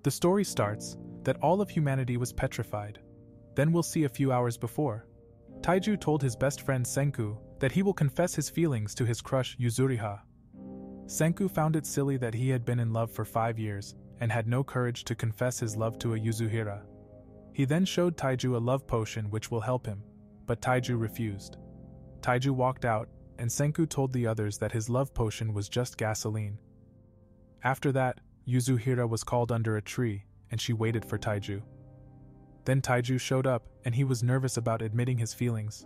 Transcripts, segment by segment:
The story starts that all of humanity was petrified. Then we'll see a few hours before. Taiju told his best friend Senku that he will confess his feelings to his crush Yuzuriha. Senku found it silly that he had been in love for 5 years and had no courage to confess his love to a Yuzuriha. He then showed Taiju a love potion which will help him, but Taiju refused. Taiju walked out, and Senku told the others that his love potion was just gasoline. After that, Yuzuriha was called under a tree, and she waited for Taiju. Then Taiju showed up, and he was nervous about admitting his feelings.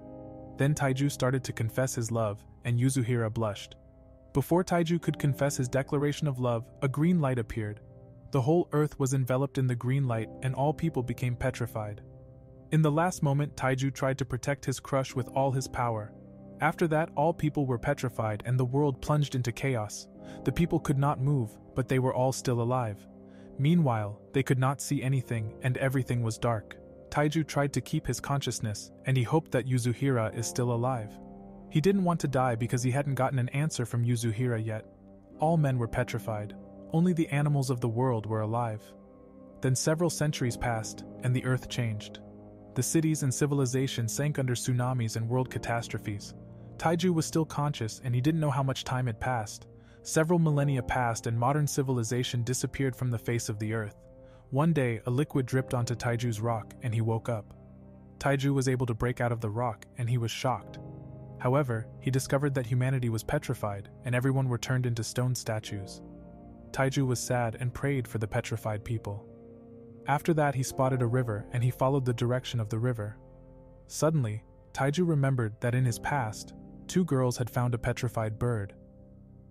Then Taiju started to confess his love, and Yuzuriha blushed. Before Taiju could confess his declaration of love, a green light appeared. The whole earth was enveloped in the green light, and all people became petrified. In the last moment, Taiju tried to protect his crush with all his power. After that, all people were petrified and the world plunged into chaos. The people could not move, but they were all still alive. Meanwhile, they could not see anything and everything was dark. Taiju tried to keep his consciousness, and he hoped that Yuzuriha is still alive. He didn't want to die because he hadn't gotten an answer from Yuzuriha yet. All men were petrified. Only the animals of the world were alive. Then several centuries passed, and the earth changed. The cities and civilization sank under tsunamis and world catastrophes. Taiju was still conscious and he didn't know how much time had passed. Several millennia passed and modern civilization disappeared from the face of the earth. One day, a liquid dripped onto Taiju's rock and he woke up. Taiju was able to break out of the rock and he was shocked. However, he discovered that humanity was petrified and everyone were turned into stone statues. Taiju was sad and prayed for the petrified people. After that, he spotted a river and he followed the direction of the river. Suddenly, Taiju remembered that in his past, 2 girls had found a petrified bird.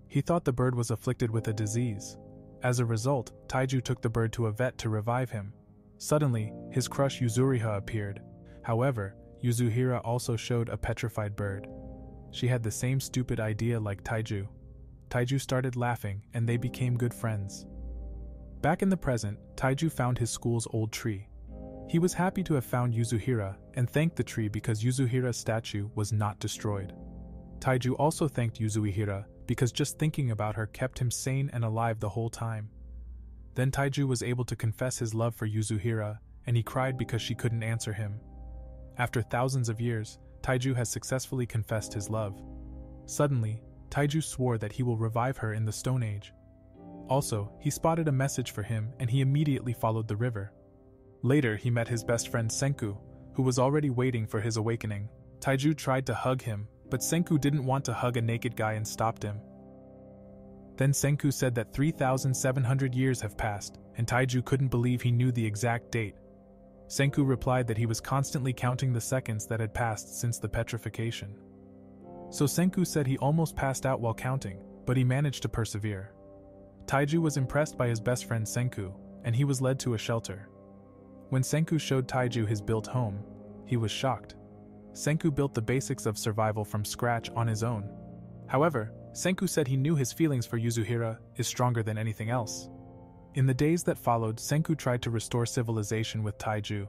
He thought the bird was afflicted with a disease. As a result, Taiju took the bird to a vet to revive him. Suddenly, his crush Yuzuriha appeared. However, Yuzuriha also showed a petrified bird. She had the same stupid idea like Taiju. Taiju started laughing and they became good friends. Back in the present, Taiju found his school's old tree. He was happy to have found Yuzuriha and thanked the tree because Yuzuriha's statue was not destroyed. Taiju also thanked Yuzuriha because just thinking about her kept him sane and alive the whole time. Then Taiju was able to confess his love for Yuzuriha, and he cried because she couldn't answer him. After thousands of years, Taiju has successfully confessed his love. Suddenly, Taiju swore that he will revive her in the Stone Age. Also, he spotted a message for him and he immediately followed the river. Later, he met his best friend Senku, who was already waiting for his awakening. Taiju tried to hug him, but Senku didn't want to hug a naked guy and stopped him. Then Senku said that 3,700 years have passed, and Taiju couldn't believe he knew the exact date. Senku replied that he was constantly counting the seconds that had passed since the petrification. So Senku said he almost passed out while counting, but he managed to persevere. Taiju was impressed by his best friend Senku, and he was led to a shelter. When Senku showed Taiju his built home, he was shocked. Senku built the basics of survival from scratch on his own. However, Senku said he knew his feelings for Yuzuriha is stronger than anything else. In the days that followed, Senku tried to restore civilization with Taiju.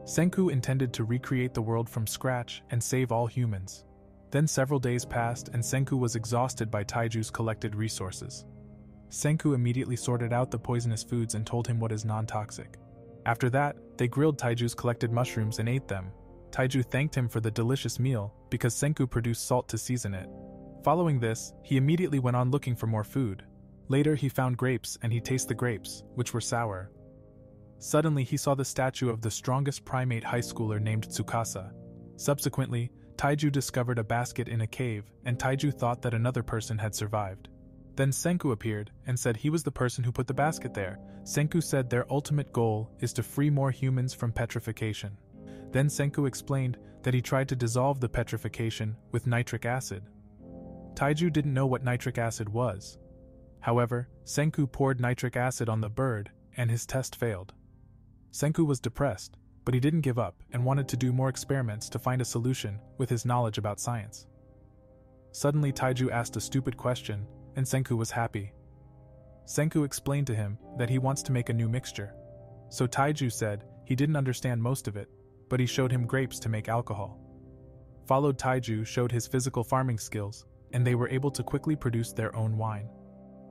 Senku intended to recreate the world from scratch and save all humans. Then several days passed and Senku was exhausted by Taiju's collected resources. Senku immediately sorted out the poisonous foods and told him what is non-toxic. After that, they grilled Taiju's collected mushrooms and ate them. Taiju thanked him for the delicious meal because Senku produced salt to season it. Following this, he immediately went on looking for more food. Later he found grapes and he tasted the grapes, which were sour. Suddenly he saw the statue of the strongest primate high schooler named Tsukasa. Subsequently, Taiju discovered a basket in a cave and Taiju thought that another person had survived. Then Senku appeared and said he was the person who put the basket there. Senku said their ultimate goal is to free more humans from petrification. Then Senku explained that he tried to dissolve the petrification with nitric acid. Taiju didn't know what nitric acid was. However, Senku poured nitric acid on the bird, and his test failed. Senku was depressed, but he didn't give up and wanted to do more experiments to find a solution with his knowledge about science. Suddenly Taiju asked a stupid question, and Senku was happy. Senku explained to him that he wants to make a new mixture. So Taiju said he didn't understand most of it, but he showed him grapes to make alcohol. Followed Taiju showed his physical farming skills, and they were able to quickly produce their own wine.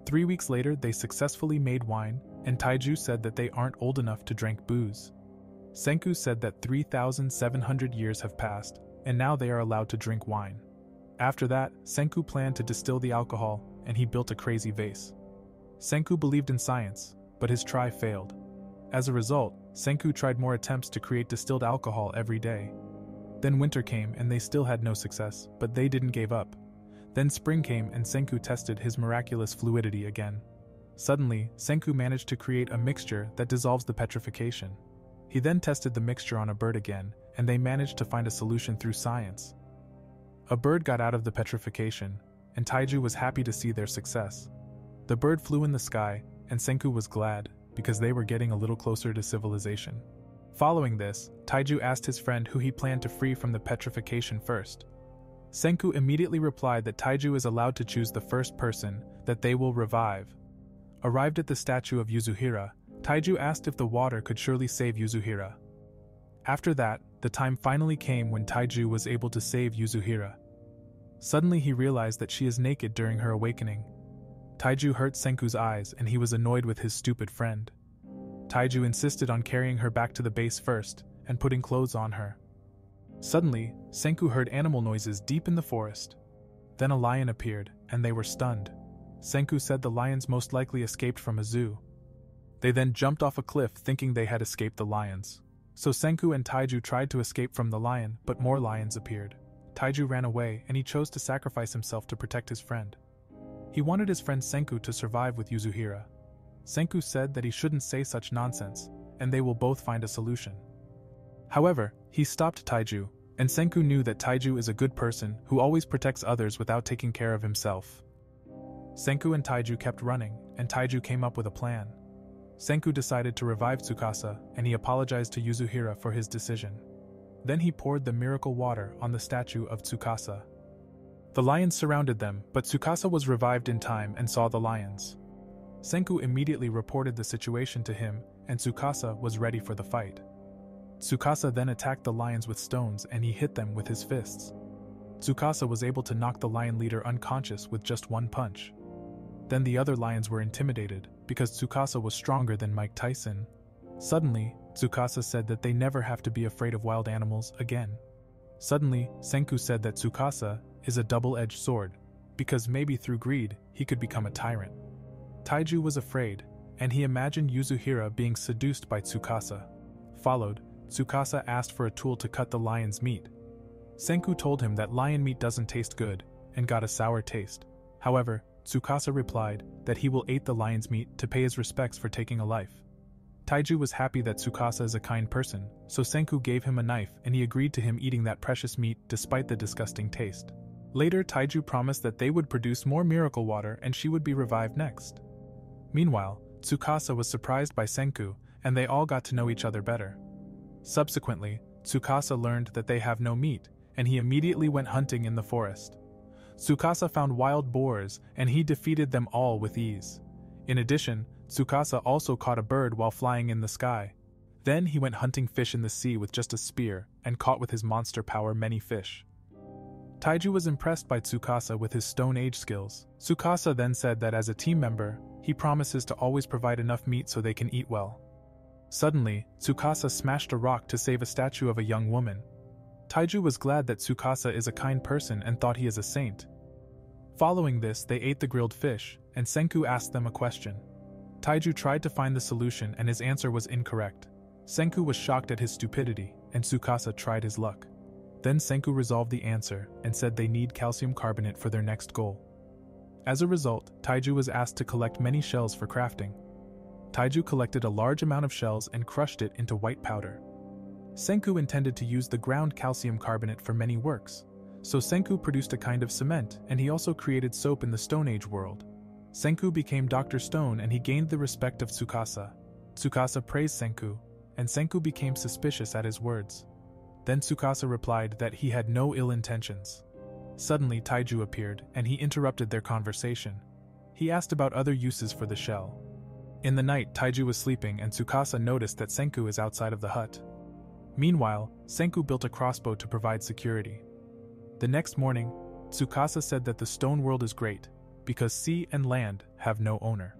3 weeks later they successfully made wine, and Taiju said that they aren't old enough to drink booze. Senku said that 3,700 years have passed, and now they are allowed to drink wine. After that, Senku planned to distill the alcohol, and he built a crazy vase. Senku believed in science, but his try failed. As a result, Senku tried more attempts to create distilled alcohol every day. Then winter came and they still had no success, but they didn't give up. Then spring came and Senku tested his miraculous fluidity again. Suddenly, Senku managed to create a mixture that dissolves the petrification. He then tested the mixture on a bird again, and they managed to find a solution through science. A bird got out of the petrification, and Taiju was happy to see their success. The bird flew in the sky, and Senku was glad, because they were getting a little closer to civilization. Following this, Taiju asked his friend who he planned to free from the petrification first. Senku immediately replied that Taiju is allowed to choose the first person that they will revive. Arrived at the statue of Yuzuhira, Taiju asked if the water could surely save Yuzuhira. After that, the time finally came when Taiju was able to save Yuzuhira. Suddenly he realized that she is naked during her awakening. Taiju hurt Senku's eyes and he was annoyed with his stupid friend. Taiju insisted on carrying her back to the base first and putting clothes on her. Suddenly, Senku heard animal noises deep in the forest. Then a lion appeared, and they were stunned. Senku said the lions most likely escaped from a zoo. They then jumped off a cliff thinking they had escaped the lions. So Senku and Taiju tried to escape from the lion, but more lions appeared. Taiju ran away and he chose to sacrifice himself to protect his friend. He wanted his friend Senku to survive with Yuzuhira. Senku said that he shouldn't say such nonsense, and they will both find a solution. However, he stopped Taiju, and Senku knew that Taiju is a good person who always protects others without taking care of himself. Senku and Taiju kept running, and Taiju came up with a plan. Senku decided to revive Tsukasa, and he apologized to Yuzuhira for his decision. Then he poured the miracle water on the statue of Tsukasa. The lions surrounded them, but Tsukasa was revived in time and saw the lions. Senku immediately reported the situation to him, and Tsukasa was ready for the fight. Tsukasa then attacked the lions with stones and he hit them with his fists. Tsukasa was able to knock the lion leader unconscious with just one punch. Then the other lions were intimidated, because Tsukasa was stronger than Mike Tyson. Suddenly, Tsukasa said that they never have to be afraid of wild animals again. Suddenly, Senku said that Tsukasa is a double-edged sword, because maybe through greed, he could become a tyrant. Taiju was afraid, and he imagined Yuzuhira being seduced by Tsukasa. Followed, Tsukasa asked for a tool to cut the lion's meat. Senku told him that lion meat doesn't taste good, and got a sour taste. However, Tsukasa replied that he will eat the lion's meat to pay his respects for taking a life. Taiju was happy that Tsukasa is a kind person, so Senku gave him a knife and he agreed to him eating that precious meat despite the disgusting taste. Later, Taiju promised that they would produce more miracle water and she would be revived next. Meanwhile, Tsukasa was surprised by Senku, and they all got to know each other better. Subsequently, Tsukasa learned that they have no meat, and he immediately went hunting in the forest. Tsukasa found wild boars, and he defeated them all with ease. In addition, Tsukasa also caught a bird while flying in the sky. Then he went hunting fish in the sea with just a spear, and caught with his monster power many fish. Taiju was impressed by Tsukasa with his Stone Age skills. Tsukasa then said that as a team member, he promises to always provide enough meat so they can eat well. Suddenly, Tsukasa smashed a rock to save a statue of a young woman. Taiju was glad that Tsukasa is a kind person and thought he is a saint. Following this, they ate the grilled fish, and Senku asked them a question. Taiju tried to find the solution and his answer was incorrect. Senku was shocked at his stupidity, and Tsukasa tried his luck. Then Senku resolved the answer and said they need calcium carbonate for their next goal. As a result, Taiju was asked to collect many shells for crafting. Taiju collected a large amount of shells and crushed it into white powder. Senku intended to use the ground calcium carbonate for many works, so Senku produced a kind of cement and he also created soap in the Stone Age world. Senku became Dr.Stone and he gained the respect of Tsukasa. Tsukasa praised Senku, and Senku became suspicious at his words. Then Tsukasa replied that he had no ill intentions. Suddenly Taiju appeared and he interrupted their conversation. He asked about other uses for the shell. In the night, Taiju was sleeping and Tsukasa noticed that Senku is outside of the hut. Meanwhile, Senku built a crossbow to provide security. The next morning, Tsukasa said that the stone world is great, because sea and land have no owner.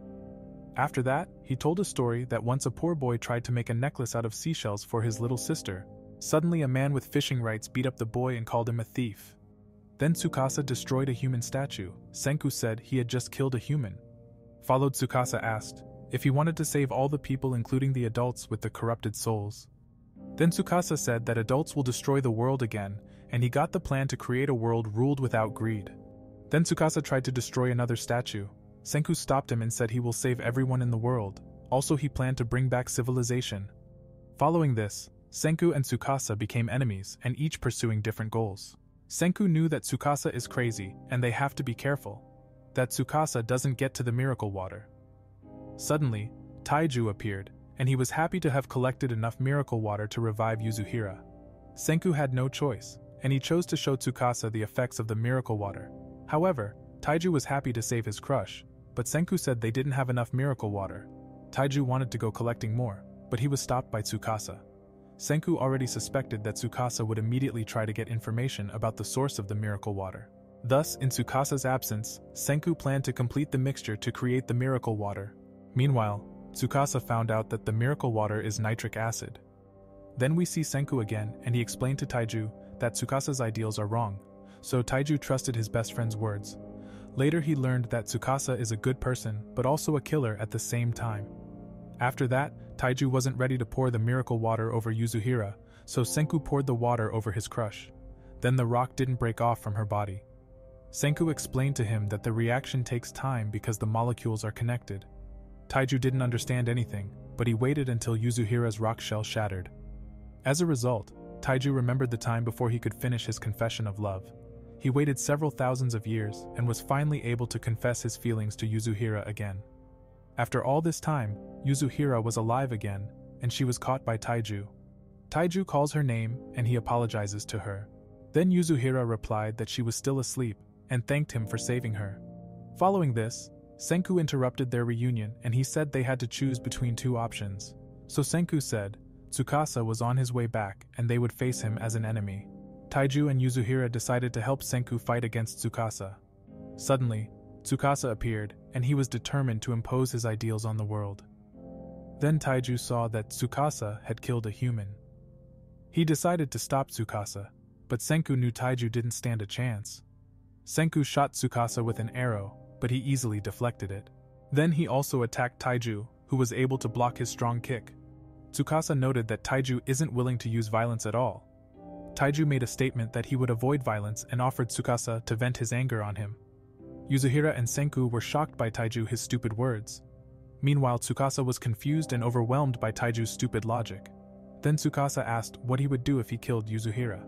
After that, he told a story that once a poor boy tried to make a necklace out of seashells for his little sister. Suddenly a man with fishing rights beat up the boy and called him a thief. Then Tsukasa destroyed a human statue. Senku said he had just killed a human. Followed Tsukasa asked if he wanted to save all the people including the adults with the corrupted souls. Then Tsukasa said that adults will destroy the world again, and he got the plan to create a world ruled without greed. Then Tsukasa tried to destroy another statue. Senku stopped him and said he will save everyone in the world. Also he planned to bring back civilization. Following this, Senku and Tsukasa became enemies and each pursuing different goals. Senku knew that Tsukasa is crazy and they have to be careful that Tsukasa doesn't get to the miracle water. Suddenly, Taiju appeared, and he was happy to have collected enough miracle water to revive Yuzuhira. Senku had no choice, and he chose to show Tsukasa the effects of the miracle water. However, Taiju was happy to save his crush, but Senku said they didn't have enough miracle water. Taiju wanted to go collecting more, but he was stopped by Tsukasa. Senku already suspected that Tsukasa would immediately try to get information about the source of the miracle water. Thus, in Tsukasa's absence, Senku planned to complete the mixture to create the miracle water. Meanwhile, Tsukasa found out that the miracle water is nitric acid. Then we see Senku again, and he explained to Taiju that Tsukasa's ideals are wrong, so Taiju trusted his best friend's words. Later he learned that Tsukasa is a good person, but also a killer at the same time. After that, Taiju wasn't ready to pour the miracle water over Yuzuhira, so Senku poured the water over his crush. Then the rock didn't break off from her body. Senku explained to him that the reaction takes time because the molecules are connected. Taiju didn't understand anything, but he waited until Yuzuhira's rock shell shattered. As a result, Taiju remembered the time before he could finish his confession of love. He waited several thousands of years and was finally able to confess his feelings to Yuzuhira again. After all this time, Yuzuhira was alive again, and she was caught by Taiju. Taiju calls her name and he apologizes to her. Then Yuzuhira replied that she was still asleep and thanked him for saving her. Following this, Senku interrupted their reunion and he said they had to choose between two options. So Senku said Tsukasa was on his way back and they would face him as an enemy. Taiju and Yuzuhira decided to help Senku fight against Tsukasa. Suddenly, Tsukasa appeared and he was determined to impose his ideals on the world. Then Taiju saw that Tsukasa had killed a human. He decided to stop Tsukasa, but Senku knew Taiju didn't stand a chance. Senku shot Tsukasa with an arrow, but he easily deflected it. Then he also attacked Taiju, who was able to block his strong kick. Tsukasa noted that Taiju isn't willing to use violence at all. Taiju made a statement that he would avoid violence and offered Tsukasa to vent his anger on him. Yuzuhira and Senku were shocked by Taiju's stupid words. Meanwhile, Tsukasa was confused and overwhelmed by Taiju's stupid logic. Then Tsukasa asked what he would do if he killed Yuzuhira.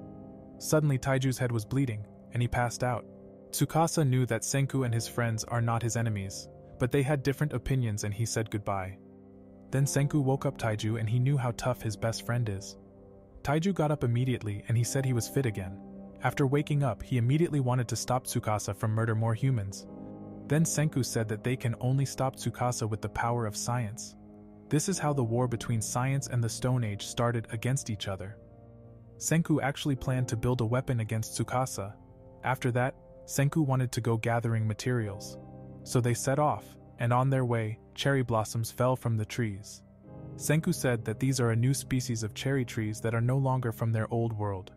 Suddenly Taiju's head was bleeding, and he passed out. Tsukasa knew that Senku and his friends are not his enemies, but they had different opinions and he said goodbye. Then Senku woke up Taiju and he knew how tough his best friend is. Taiju got up immediately and he said he was fit again. After waking up, he immediately wanted to stop Tsukasa from murder more humans. Then Senku said that they can only stop Tsukasa with the power of science. This is how the war between science and the Stone Age started against each other. Senku actually planned to build a weapon against Tsukasa. After that, Senku wanted to go gathering materials. So they set off, and on their way, cherry blossoms fell from the trees. Senku said that these are a new species of cherry trees that are no longer from their old world.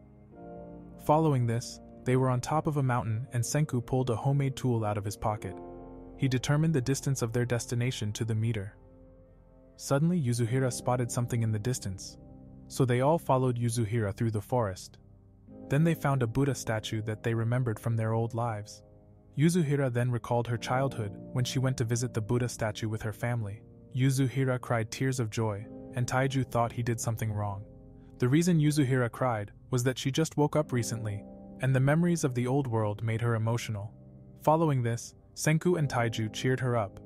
Following this, they were on top of a mountain and Senku pulled a homemade tool out of his pocket. He determined the distance of their destination to the meter. Suddenly Yuzuhira spotted something in the distance. So they all followed Yuzuhira through the forest. Then they found a Buddha statue that they remembered from their old lives. Yuzuhira then recalled her childhood when she went to visit the Buddha statue with her family. Yuzuhira cried tears of joy, and Taiju thought he did something wrong. The reason Yuzuhira cried was that she just woke up recently, and the memories of the old world made her emotional. Following this, Senku and Taiju cheered her up.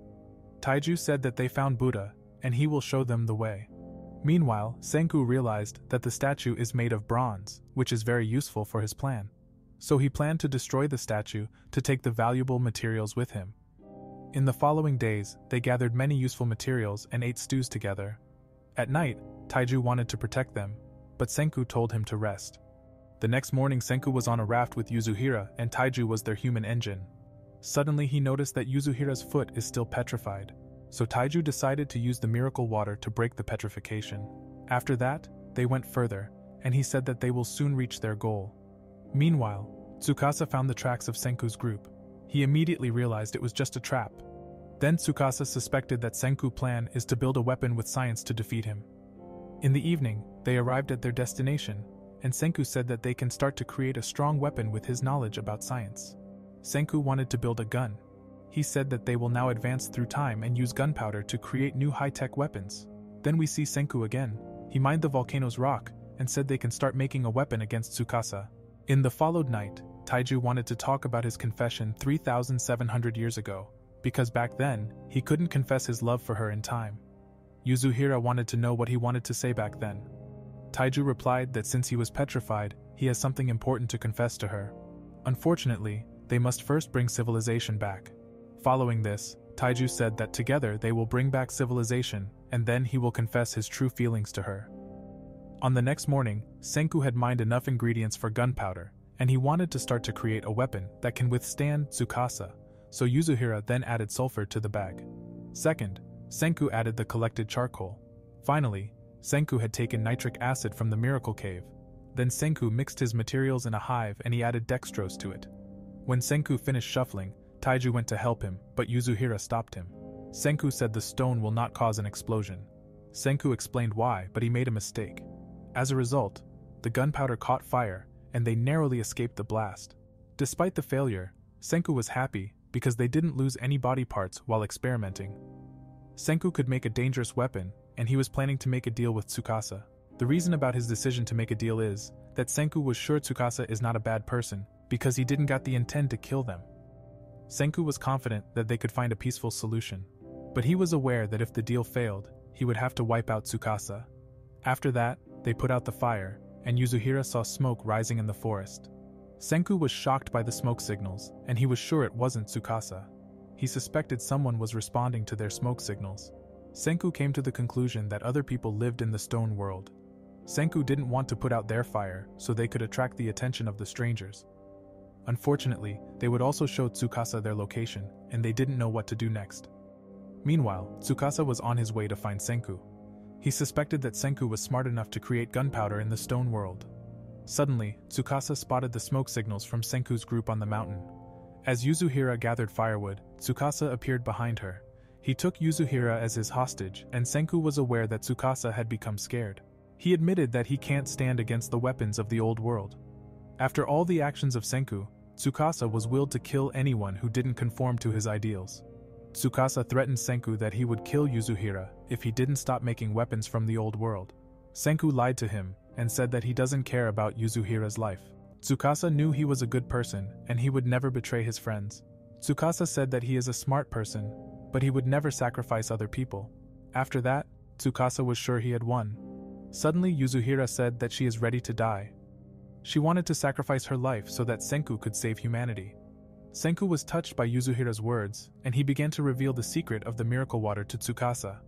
Taiju said that they found Buddha, and he will show them the way. Meanwhile, Senku realized that the statue is made of bronze, which is very useful for his plan. So he planned to destroy the statue to take the valuable materials with him. In the following days, they gathered many useful materials and ate stews together. At night, Taiju wanted to protect them, but Senku told him to rest. The next morning Senku was on a raft with Yuzuhira and Taiju was their human engine. Suddenly he noticed that Yuzuhira's foot is still petrified. so Taiju decided to use the miracle water to break the petrification. After that, they went further, and he said that they will soon reach their goal. Meanwhile, Tsukasa found the tracks of Senku's group. He immediately realized it was just a trap. Then Tsukasa suspected that Senku's plan is to build a weapon with science to defeat him. In the evening, they arrived at their destination, and Senku said that they can start to create a strong weapon with his knowledge about science. Senku wanted to build a gun. He said that they will now advance through time and use gunpowder to create new high-tech weapons. Then we see Senku again. He mined the volcano's rock and said they can start making a weapon against Tsukasa. In the followed night, Taiju wanted to talk about his confession 3,700 years ago, because back then, he couldn't confess his love for her in time. Yasuhira wanted to know what he wanted to say back then. Taiju replied that since he was petrified, he has something important to confess to her. Unfortunately, they must first bring civilization back. Following this, Taiju said that together they will bring back civilization, and then he will confess his true feelings to her. On the next morning, Senku had mined enough ingredients for gunpowder, and he wanted to start to create a weapon that can withstand Tsukasa, so Yasuhira then added sulfur to the bag. Second, Senku added the collected charcoal. Finally, Senku had taken nitric acid from the miracle cave. Then Senku mixed his materials in a hive and he added dextrose to it. When Senku finished shuffling, Taiju went to help him, but Yasuhira stopped him. Senku said the stone will not cause an explosion. Senku explained why, but he made a mistake. As a result, the gunpowder caught fire, and they narrowly escaped the blast. Despite the failure, Senku was happy because they didn't lose any body parts while experimenting. Senku could make a dangerous weapon, and he was planning to make a deal with Tsukasa. The reason about his decision to make a deal is that Senku was sure Tsukasa is not a bad person because he didn't got the intent to kill them. Senku was confident that they could find a peaceful solution, but he was aware that if the deal failed, he would have to wipe out Tsukasa. After that, they put out the fire, and Yasuhira saw smoke rising in the forest. Senku was shocked by the smoke signals, and he was sure it wasn't Tsukasa. He suspected someone was responding to their smoke signals. Senku came to the conclusion that other people lived in the stone world. Senku didn't want to put out their fire so they could attract the attention of the strangers. Unfortunately, they would also show Tsukasa their location, and they didn't know what to do next. Meanwhile, Tsukasa was on his way to find Senku. He suspected that Senku was smart enough to create gunpowder in the stone world. Suddenly, Tsukasa spotted the smoke signals from Senku's group on the mountain. As Yasuhira gathered firewood, Tsukasa appeared behind her. He took Yasuhira as his hostage, and Senku was aware that Tsukasa had become scared. He admitted that he can't stand against the weapons of the old world. After all the actions of Senku, Tsukasa was willed to kill anyone who didn't conform to his ideals. Tsukasa threatened Senku that he would kill Yasuhira if he didn't stop making weapons from the old world. Senku lied to him and said that he doesn't care about Yasuhira's life. Tsukasa knew he was a good person and he would never betray his friends. Tsukasa said that he is a smart person, but he would never sacrifice other people. After that, Tsukasa was sure he had won. Suddenly Yasuhira said that she is ready to die. She wanted to sacrifice her life so that Senku could save humanity. Senku was touched by Yasuhira's words, and he began to reveal the secret of the miracle water to Tsukasa.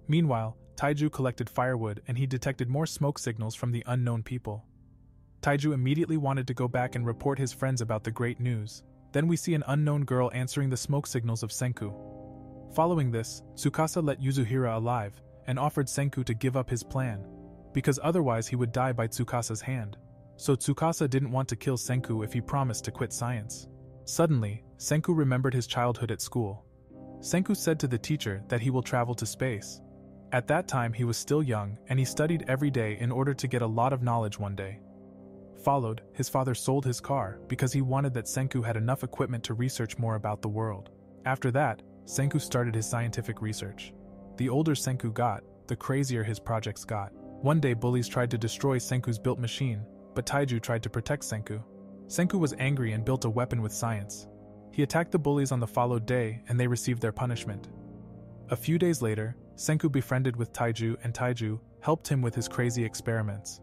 Meanwhile, Taiju collected firewood and he detected more smoke signals from the unknown people. Taiju immediately wanted to go back and report his friends about the great news. Then we see an unknown girl answering the smoke signals of Senku. Following this, Tsukasa let Yasuhira alive and offered Senku to give up his plan, because otherwise he would die by Tsukasa's hand. So Tsukasa didn't want to kill Senku if he promised to quit science. Suddenly, Senku remembered his childhood at school. Senku said to the teacher that he will travel to space. At that time he was still young and he studied every day in order to get a lot of knowledge one day. Followed, his father sold his car because he wanted that Senku had enough equipment to research more about the world. After that, Senku started his scientific research. The older Senku got, the crazier his projects got. One day bullies tried to destroy Senku's built machine, but Taiju tried to protect Senku. Senku was angry and built a weapon with science. He attacked the bullies on the followed day and they received their punishment. A few days later, Senku befriended with Taiju and Taiju helped him with his crazy experiments.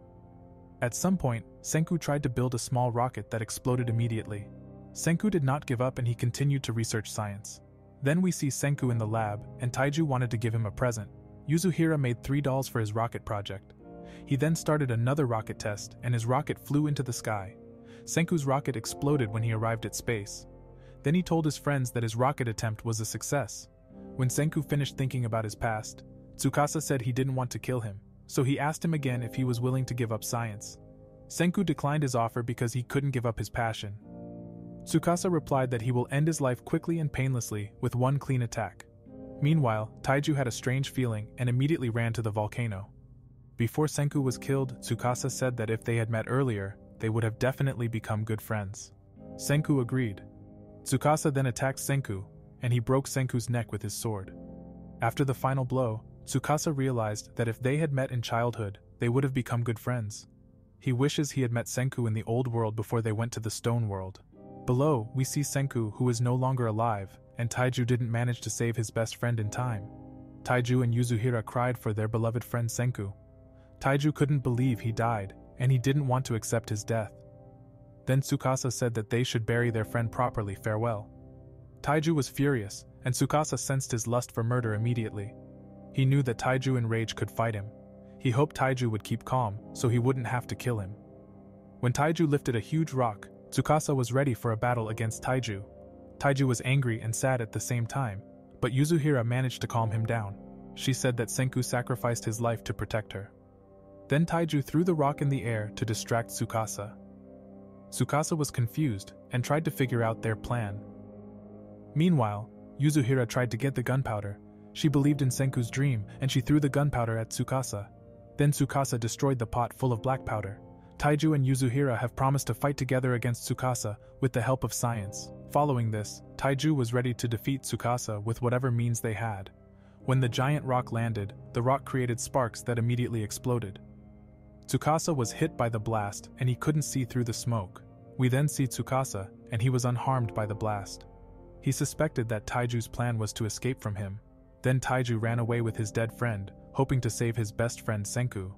At some point, Senku tried to build a small rocket that exploded immediately. Senku did not give up and he continued to research science. Then we see Senku in the lab and Taiju wanted to give him a present. Yasuhira made 3 dolls for his rocket project. He then started another rocket test and his rocket flew into the sky. Senku's rocket exploded when he arrived at space. Then he told his friends that his rocket attempt was a success. When Senku finished thinking about his past, Tsukasa said he didn't want to kill him, so he asked him again if he was willing to give up science. Senku declined his offer because he couldn't give up his passion. Tsukasa replied that he will end his life quickly and painlessly with one clean attack. Meanwhile, Taiju had a strange feeling and immediately ran to the volcano. Before Senku was killed, Tsukasa said that if they had met earlier, they would have definitely become good friends. Senku agreed. Tsukasa then attacked Senku, and he broke Senku's neck with his sword. After the final blow, Tsukasa realized that if they had met in childhood, they would have become good friends. He wishes he had met Senku in the old world before they went to the stone world. Below, we see Senku, who is no longer alive, and Taiju didn't manage to save his best friend in time. Taiju and Yuzuhira cried for their beloved friend Senku. Taiju couldn't believe he died, and he didn't want to accept his death. Then Tsukasa said that they should bury their friend properly. Farewell. Taiju was furious, and Tsukasa sensed his lust for murder immediately. He knew that Taiju in rage could fight him. He hoped Taiju would keep calm, so he wouldn't have to kill him. When Taiju lifted a huge rock, Tsukasa was ready for a battle against Taiju. Taiju was angry and sad at the same time, but Yuzuhira managed to calm him down. She said that Senku sacrificed his life to protect her. Then Taiju threw the rock in the air to distract Tsukasa. Tsukasa was confused and tried to figure out their plan. Meanwhile, Yuzuhira tried to get the gunpowder. She believed in Senku's dream and she threw the gunpowder at Tsukasa. Then Tsukasa destroyed the pot full of black powder. Taiju and Yuzuhira have promised to fight together against Tsukasa with the help of science. Following this, Taiju was ready to defeat Tsukasa with whatever means they had. When the giant rock landed, the rock created sparks that immediately exploded. Tsukasa was hit by the blast and he couldn't see through the smoke. We then see Tsukasa, and he was unharmed by the blast. He suspected that Taiju's plan was to escape from him. Then Taiju ran away with his dead friend, hoping to save his best friend Senku.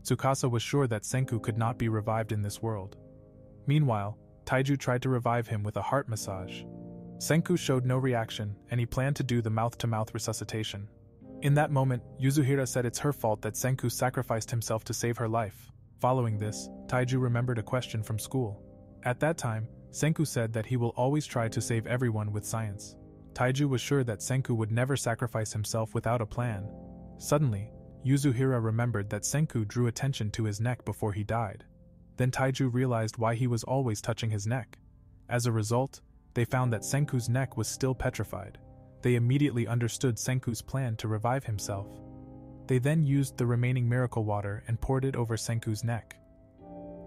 Tsukasa was sure that Senku could not be revived in this world. Meanwhile, Taiju tried to revive him with a heart massage. Senku showed no reaction, and he planned to do the mouth-to-mouth resuscitation. In that moment, Yuzuhira said it's her fault that Senku sacrificed himself to save her life. Following this, Taiju remembered a question from school. At that time, Senku said that he will always try to save everyone with science. Taiju was sure that Senku would never sacrifice himself without a plan. Suddenly, Yuzuhira remembered that Senku drew attention to his neck before he died. Then Taiju realized why he was always touching his neck. As a result, they found that Senku's neck was still petrified. They immediately understood Senku's plan to revive himself. They then used the remaining miracle water and poured it over Senku's neck.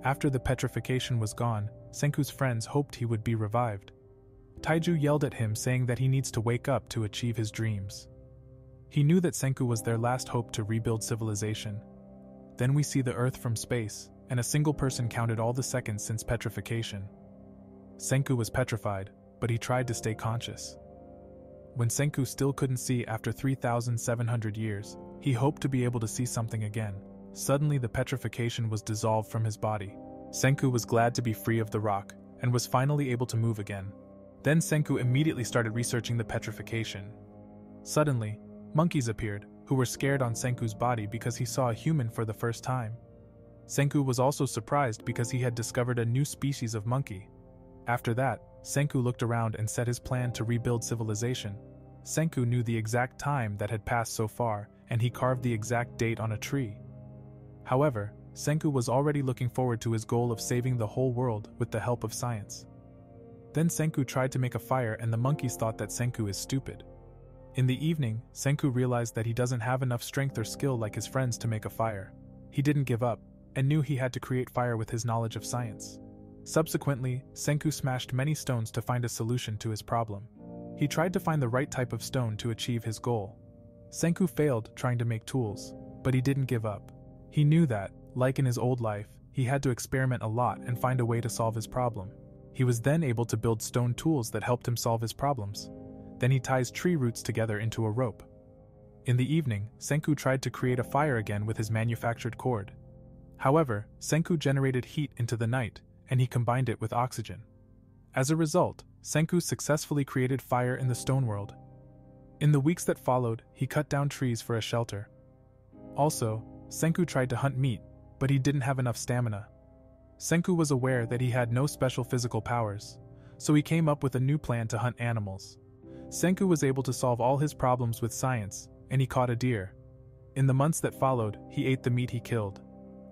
After the petrification was gone, Senku's friends hoped he would be revived. Taiju yelled at him saying that he needs to wake up to achieve his dreams. He knew that Senku was their last hope to rebuild civilization. Then we see the Earth from space, and a single person counted all the seconds since petrification. Senku was petrified, but he tried to stay conscious. When Senku still couldn't see after 3,700 years, he hoped to be able to see something again. Suddenly the petrification was dissolved from his body. Senku was glad to be free of the rock, and was finally able to move again. Then Senku immediately started researching the petrification. Suddenly, monkeys appeared, who were scared on Senku's body because he saw a human for the first time. Senku was also surprised because he had discovered a new species of monkey. After that, Senku looked around and set his plan to rebuild civilization. Senku knew the exact time that had passed so far, and he carved the exact date on a tree. However, Senku was already looking forward to his goal of saving the whole world with the help of science. Then Senku tried to make a fire and the monkeys thought that Senku is stupid. In the evening, Senku realized that he doesn't have enough strength or skill like his friends to make a fire. He didn't give up, and knew he had to create fire with his knowledge of science. Subsequently, Senku smashed many stones to find a solution to his problem. He tried to find the right type of stone to achieve his goal. Senku failed trying to make tools, but he didn't give up. He knew that, like in his old life, he had to experiment a lot and find a way to solve his problem. He was then able to build stone tools that helped him solve his problems. Then he ties tree roots together into a rope. In the evening, Senku tried to create a fire again with his manufactured cord. However, Senku generated heat into the night, and he combined it with oxygen. As a result, Senku successfully created fire in the stone world. In the weeks that followed, he cut down trees for a shelter. Also, Senku tried to hunt meat, but he didn't have enough stamina. Senku was aware that he had no special physical powers, so he came up with a new plan to hunt animals. Senku was able to solve all his problems with science, and he caught a deer. In the months that followed, he ate the meat he killed.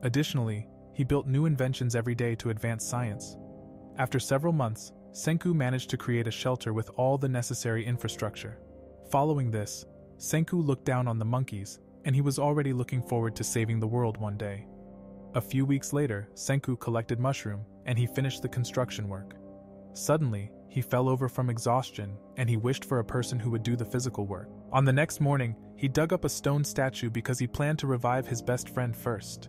Additionally, he built new inventions every day to advance science. After several months, Senku managed to create a shelter with all the necessary infrastructure. Following this, Senku looked down on the monkeys, and he was already looking forward to saving the world one day. A few weeks later, Senku collected mushroom, and he finished the construction work. Suddenly, he fell over from exhaustion, and he wished for a person who would do the physical work. On the next morning, he dug up a stone statue because he planned to revive his best friend first.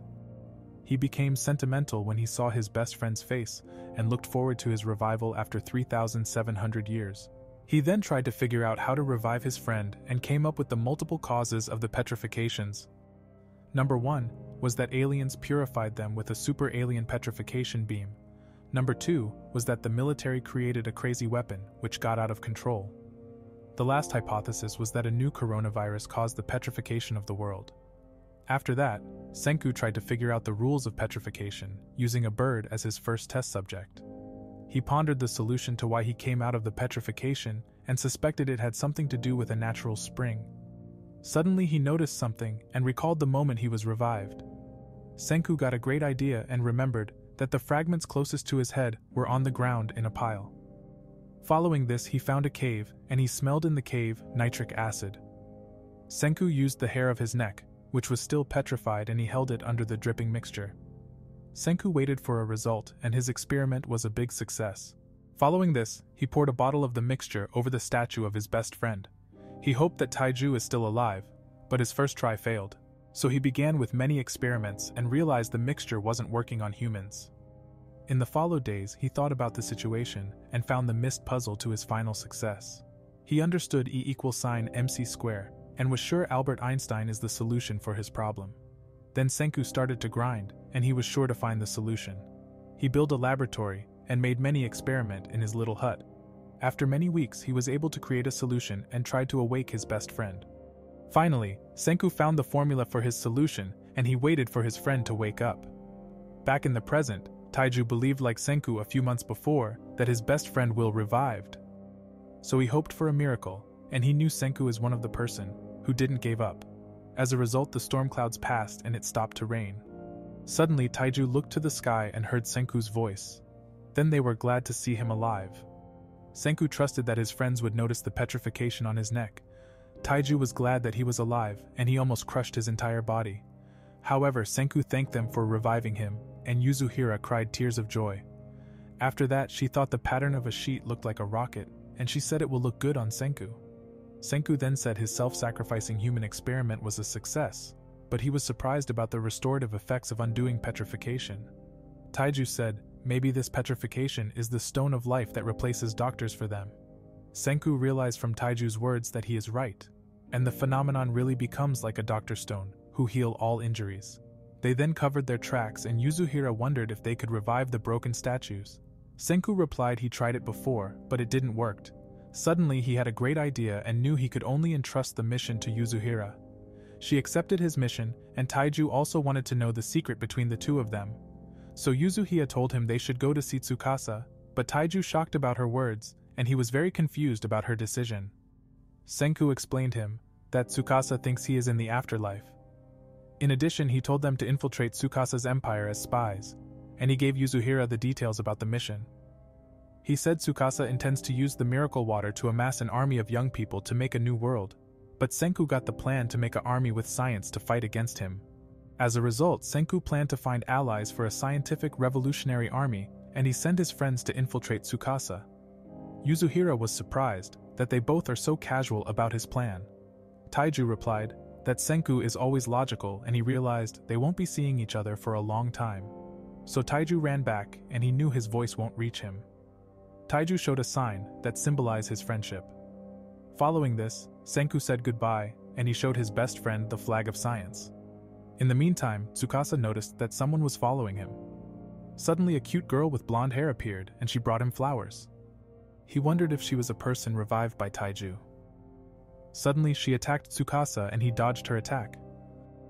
He became sentimental when he saw his best friend's face, and looked forward to his revival after 3,700 years. He then tried to figure out how to revive his friend and came up with the multiple causes of the petrifications. Number 1 was that aliens purified them with a super alien petrification beam. Number 2 was that the military created a crazy weapon, which got out of control. The last hypothesis was that a new coronavirus caused the petrification of the world. After that, Senku tried to figure out the rules of petrification, using a bird as his first test subject. He pondered the solution to why he came out of the petrification and suspected it had something to do with a natural spring. Suddenly he noticed something and recalled the moment he was revived. Senku got a great idea and remembered that the fragments closest to his head were on the ground in a pile. Following this, he found a cave, and he smelled in the cave nitric acid. Senku used the hair of his neck, which was still petrified, and he held it under the dripping mixture. Senku waited for a result, and his experiment was a big success. Following this, he poured a bottle of the mixture over the statue of his best friend. He hoped that Taiju is still alive, but his first try failed. So he began with many experiments and realized the mixture wasn't working on humans. In the following days, he thought about the situation and found the missed puzzle to his final success. He understood E equals sine mc square and was sure Albert Einstein is the solution for his problem. Then Senku started to grind, and he was sure to find the solution. He built a laboratory and made many experiments in his little hut. After many weeks, he was able to create a solution and tried to awake his best friend. Finally, Senku found the formula for his solution, and he waited for his friend to wake up. Back in the present, Taiju believed, like Senku a few months before, that his best friend will revived. So he hoped for a miracle, and he knew Senku is one of the person who didn't give up. As a result, the storm clouds passed and it stopped to rain. Suddenly, Taiju looked to the sky and heard Senku's voice. Then they were glad to see him alive. Senku trusted that his friends would notice the petrification on his neck. Taiju was glad that he was alive, and he almost crushed his entire body. However, Senku thanked them for reviving him, and Yuzuhira cried tears of joy. After that, she thought the pattern of a sheet looked like a rocket, and she said it will look good on Senku. Senku then said his self-sacrificing human experiment was a success, but he was surprised about the restorative effects of undoing petrification. Taiju said, maybe this petrification is the stone of life that replaces doctors for them. Senku realized from Taiju's words that he is right, and the phenomenon really becomes like a Dr.Stone, who heal all injuries. They then covered their tracks, and Yuzuhira wondered if they could revive the broken statues. Senku replied he tried it before, but it didn't work. Suddenly he had a great idea and knew he could only entrust the mission to Yuzuhira. She accepted his mission, and Taiju also wanted to know the secret between the two of them. So Yuzuhira told him they should go to see Tsukasa, but Taiju shocked about her words, and he was very confused about her decision. Senku explained him that Tsukasa thinks he is in the afterlife. In addition, he told them to infiltrate Tsukasa's empire as spies, and he gave Yuzuhira the details about the mission. He said Tsukasa intends to use the miracle water to amass an army of young people to make a new world, but Senku got the plan to make an army with science to fight against him. As a result, Senku planned to find allies for a scientific revolutionary army, and he sent his friends to infiltrate Tsukasa. Yuzuhira was surprised that they both are so casual about his plan. Taiju replied that Senku is always logical, and he realized they won't be seeing each other for a long time. So Taiju ran back, and he knew his voice won't reach him. Taiju showed a sign that symbolized his friendship. Following this, Senku said goodbye, and he showed his best friend the flag of science. In the meantime, Tsukasa noticed that someone was following him. Suddenly, a cute girl with blonde hair appeared, and she brought him flowers. He wondered if she was a person revived by Taiju. Suddenly, she attacked Tsukasa, and he dodged her attack.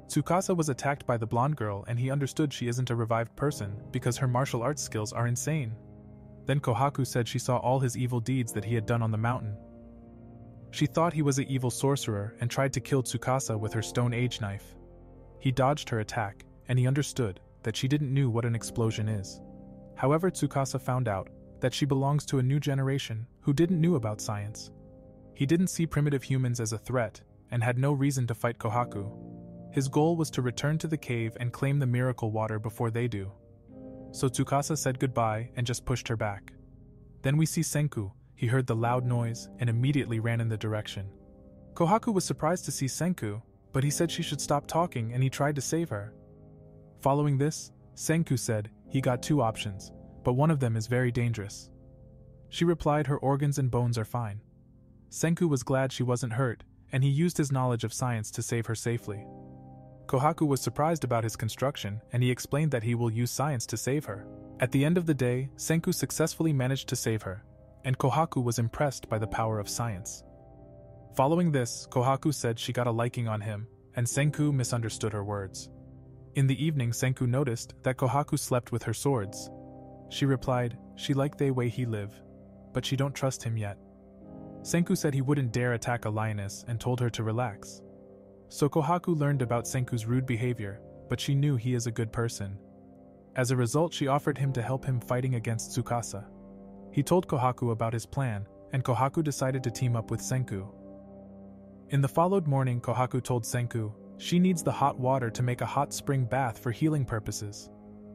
Tsukasa was attacked by the blonde girl, and he understood she isn't a revived person because her martial arts skills are insane. Then Kohaku said she saw all his evil deeds that he had done on the mountain. She thought he was an evil sorcerer and tried to kill Tsukasa with her Stone Age knife. He dodged her attack, and he understood that she didn't know what an explosion is. However, Tsukasa found out that she belongs to a new generation who didn't know about science. He didn't see primitive humans as a threat and had no reason to fight Kohaku. His goal was to return to the cave and claim the miracle water before they do. So Tsukasa said goodbye and just pushed her back. Then we see Senku. He heard the loud noise and immediately ran in the direction. Kohaku was surprised to see Senku, but he said she should stop talking and he tried to save her. Following this, Senku said he got two options, but one of them is very dangerous. She replied her organs and bones are fine. Senku was glad she wasn't hurt, and he used his knowledge of science to save her safely. Kohaku was surprised about his construction, and he explained that he will use science to save her. At the end of the day, Senku successfully managed to save her, and Kohaku was impressed by the power of science. Following this, Kohaku said she got a liking on him, and Senku misunderstood her words. In the evening, Senku noticed that Kohaku slept with her swords. She replied, she liked the way he live, but she don't trust him yet. Senku said he wouldn't dare attack a lioness and told her to relax. So Kohaku learned about Senku's rude behavior, but she knew he is a good person. As a result, she offered him to help him fighting against Tsukasa. He told Kohaku about his plan, and Kohaku decided to team up with Senku. In the followed morning, Kohaku told Senku she needs the hot water to make a hot spring bath for healing purposes.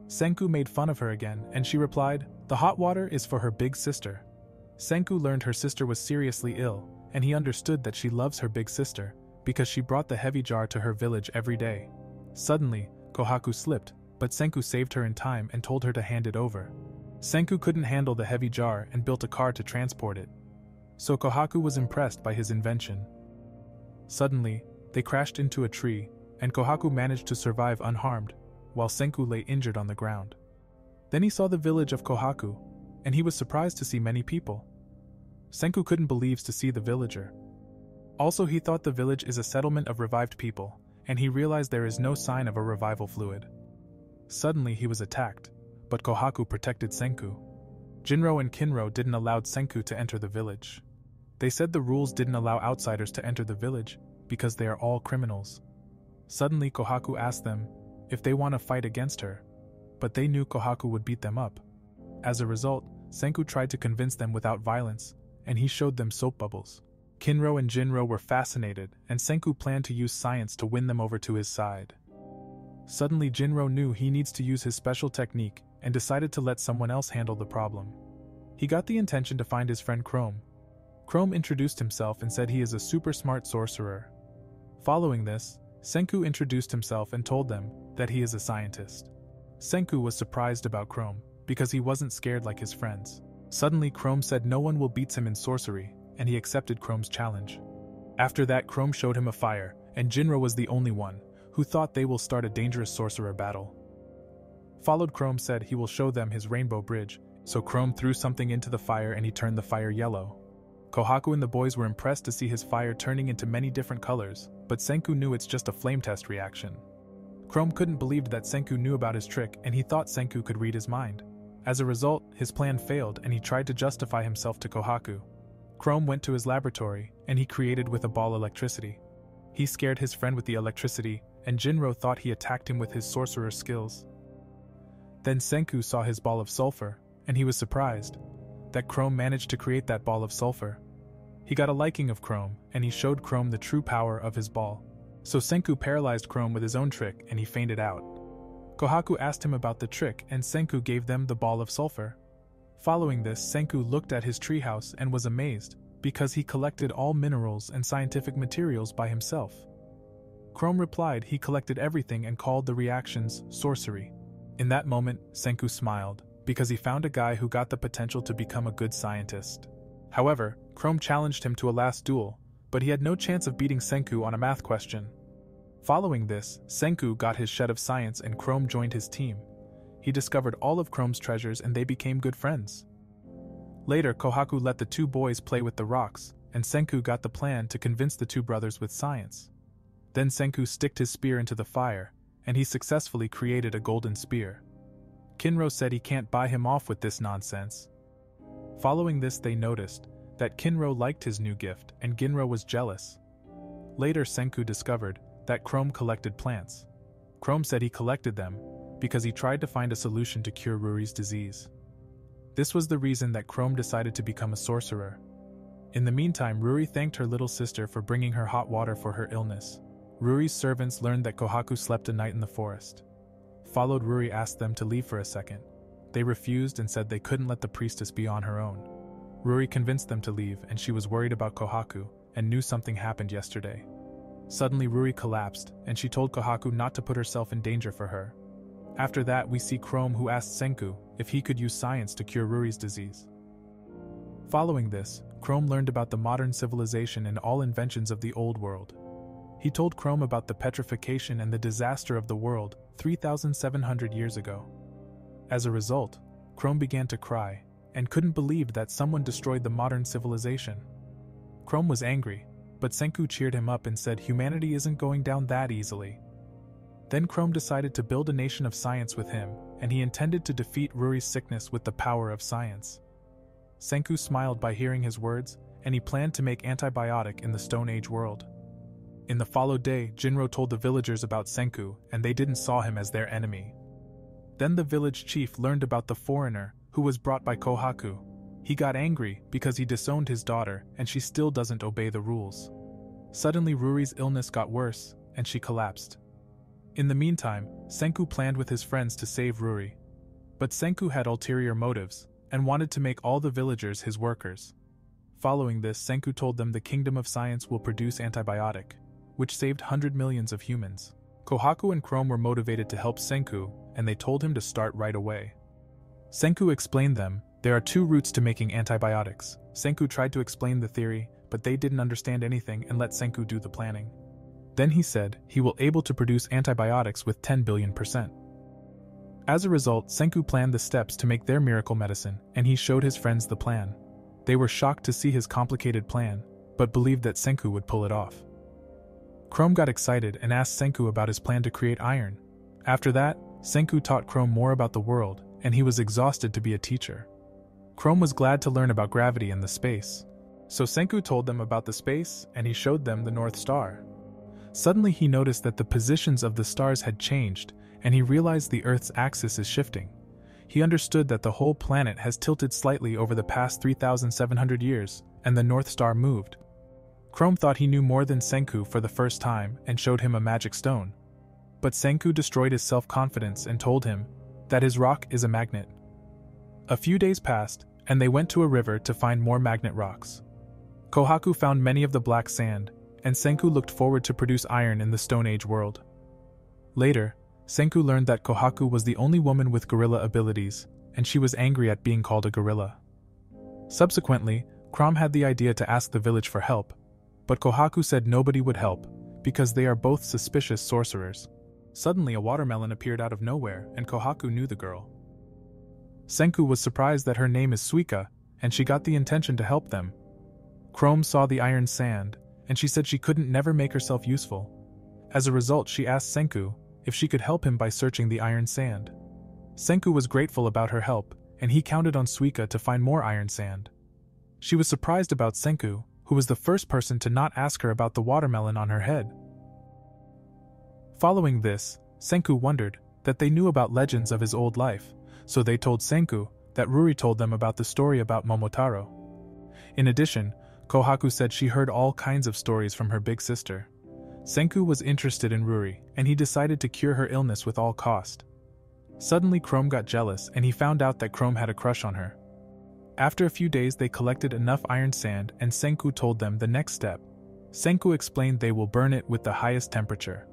Senku made fun of her again, and she replied, the hot water is for her big sister. Senku learned her sister was seriously ill, and he understood that she loves her big sister, because she brought the heavy jar to her village every day. Suddenly, Kohaku slipped, but Senku saved her in time and told her to hand it over. Senku couldn't handle the heavy jar and built a car to transport it. So Kohaku was impressed by his invention. Suddenly, they crashed into a tree, and Kohaku managed to survive unharmed, while Senku lay injured on the ground. Then he saw the village of Kohaku, and he was surprised to see many people. Senku couldn't believe to see the villager. Also, he thought the village is a settlement of revived people, and he realized there is no sign of a revival fluid. Suddenly he was attacked, but Kohaku protected Senku. Jinro and Kinro didn't allow Senku to enter the village. They said the rules didn't allow outsiders to enter the village because they are all criminals. Suddenly Kohaku asked them if they want to fight against her, but they knew Kohaku would beat them up. As a result, Senku tried to convince them without violence, and he showed them soap bubbles. Kinro and Jinro were fascinated, and Senku planned to use science to win them over to his side. Suddenly Jinro knew he needs to use his special technique and decided to let someone else handle the problem. He got the intention to find his friend Chrome. Chrome introduced himself and said he is a super smart sorcerer. Following this, Senku introduced himself and told them that he is a scientist. Senku was surprised about Chrome because he wasn't scared like his friends. Suddenly Chrome said no one will beat him in sorcery, and he accepted Chrome's challenge. After that, Chrome showed him a fire, and Jinro was the only one who thought they will start a dangerous sorcerer battle. Followed, Chrome said he will show them his rainbow bridge, so Chrome threw something into the fire and he turned the fire yellow. Kohaku and the boys were impressed to see his fire turning into many different colors, but Senku knew it's just a flame test reaction. Chrome couldn't believe that Senku knew about his trick, and he thought Senku could read his mind. As a result, his plan failed and he tried to justify himself to Kohaku. Chrome went to his laboratory, and he created with a ball electricity. He scared his friend with the electricity, and Jinro thought he attacked him with his sorcerer skills. Then Senku saw his ball of sulfur, and he was surprised that Chrome managed to create that ball of sulfur. He got a liking of Chrome, and he showed Chrome the true power of his ball. So Senku paralyzed Chrome with his own trick, and he fainted out. Kohaku asked him about the trick, and Senku gave them the ball of sulfur. Following this, Senku looked at his treehouse and was amazed, because he collected all minerals and scientific materials by himself. Chrome replied he collected everything and called the reactions sorcery. In that moment, Senku smiled, because he found a guy who got the potential to become a good scientist. However, Chrome challenged him to a last duel, but he had no chance of beating Senku on a math question. Following this, Senku got his shed of science and Chrome joined his team. He discovered all of Chrome's treasures and they became good friends. Later, Kohaku let the two boys play with the rocks, and Senku got the plan to convince the two brothers with science. Then Senku sticked his spear into the fire, and he successfully created a golden spear. Kinro said he can't buy him off with this nonsense. Following this, they noticed that Kinro liked his new gift and Ginro was jealous. Later, Senku discovered that Chrome collected plants. Chrome said he collected them because he tried to find a solution to cure Ruri's disease. This was the reason that Chrome decided to become a sorcerer. In the meantime, Ruri thanked her little sister for bringing her hot water for her illness. Ruri's servants learned that Kohaku slept a night in the forest. Followed, Ruri asked them to leave for a second. They refused and said they couldn't let the priestess be on her own. Ruri convinced them to leave, and she was worried about Kohaku and knew something happened yesterday. Suddenly, Ruri collapsed, and she told Kohaku not to put herself in danger for her. After that, we see Chrome, who asked Senku if he could use science to cure Ruri's disease. Following this, Chrome learned about the modern civilization and all inventions of the old world. He told Chrome about the petrification and the disaster of the world 3,700 years ago. As a result, Chrome began to cry and couldn't believe that someone destroyed the modern civilization. Chrome was angry, but Senku cheered him up and said humanity isn't going down that easily. Then Chrome decided to build a nation of science with him, and he intended to defeat Ruri's sickness with the power of science. Senku smiled by hearing his words, and he planned to make antibiotic in the Stone Age world. In the followed day, Jinro told the villagers about Senku, and they didn't saw him as their enemy. Then the village chief learned about the foreigner who was brought by Kohaku. He got angry because he disowned his daughter and she still doesn't obey the rules. Suddenly Ruri's illness got worse, and she collapsed. In the meantime, Senku planned with his friends to save Ruri. But Senku had ulterior motives, and wanted to make all the villagers his workers. Following this, Senku told them the Kingdom of Science will produce antibiotic, which saved 100 millions of humans. Kohaku and Chrome were motivated to help Senku, and they told him to start right away. Senku explained them, there are 2 routes to making antibiotics. Senku tried to explain the theory, but they didn't understand anything and let Senku do the planning. Then he said he will able to produce antibiotics with 10 billion%. As a result, Senku planned the steps to make their miracle medicine, and he showed his friends the plan. They were shocked to see his complicated plan, but believed that Senku would pull it off. Chrome got excited and asked Senku about his plan to create iron. After that, Senku taught Chrome more about the world, and he was exhausted to be a teacher. Chrome was glad to learn about gravity and the space. So Senku told them about the space, and he showed them the North Star. Suddenly he noticed that the positions of the stars had changed, and he realized the Earth's axis is shifting. He understood that the whole planet has tilted slightly over the past 3,700 years, and the North Star moved. Chrome thought he knew more than Senku for the first time and showed him a magic stone. But Senku destroyed his self-confidence and told him that his rock is a magnet. A few days passed, and they went to a river to find more magnet rocks. Kohaku found many of the black sand, and Senku looked forward to produce iron in the Stone Age world. Later, Senku learned that Kohaku was the only woman with gorilla abilities, and she was angry at being called a gorilla. Subsequently, Chrome had the idea to ask the village for help, but Kohaku said nobody would help, because they are both suspicious sorcerers. Suddenly a watermelon appeared out of nowhere, and Kohaku knew the girl. Senku was surprised that her name is Suika, and she got the intention to help them. Chrome saw the iron sand, and she said she couldn't never make herself useful. As a result, she asked Senku if she could help him by searching the iron sand. Senku was grateful about her help, and he counted on Suika to find more iron sand. She was surprised about Senku, who was the first person to not ask her about the watermelon on her head. Following this, Senku wondered that they knew about legends of his old life, so they told Senku that Ruri told them about the story about Momotaro. In addition, Kohaku said she heard all kinds of stories from her big sister. Senku was interested in Ruri, and he decided to cure her illness with all cost. Suddenly Chrome got jealous, and he found out that Chrome had a crush on her. After a few days they collected enough iron sand, and Senku told them the next step. Senku explained they will burn it with the highest temperature.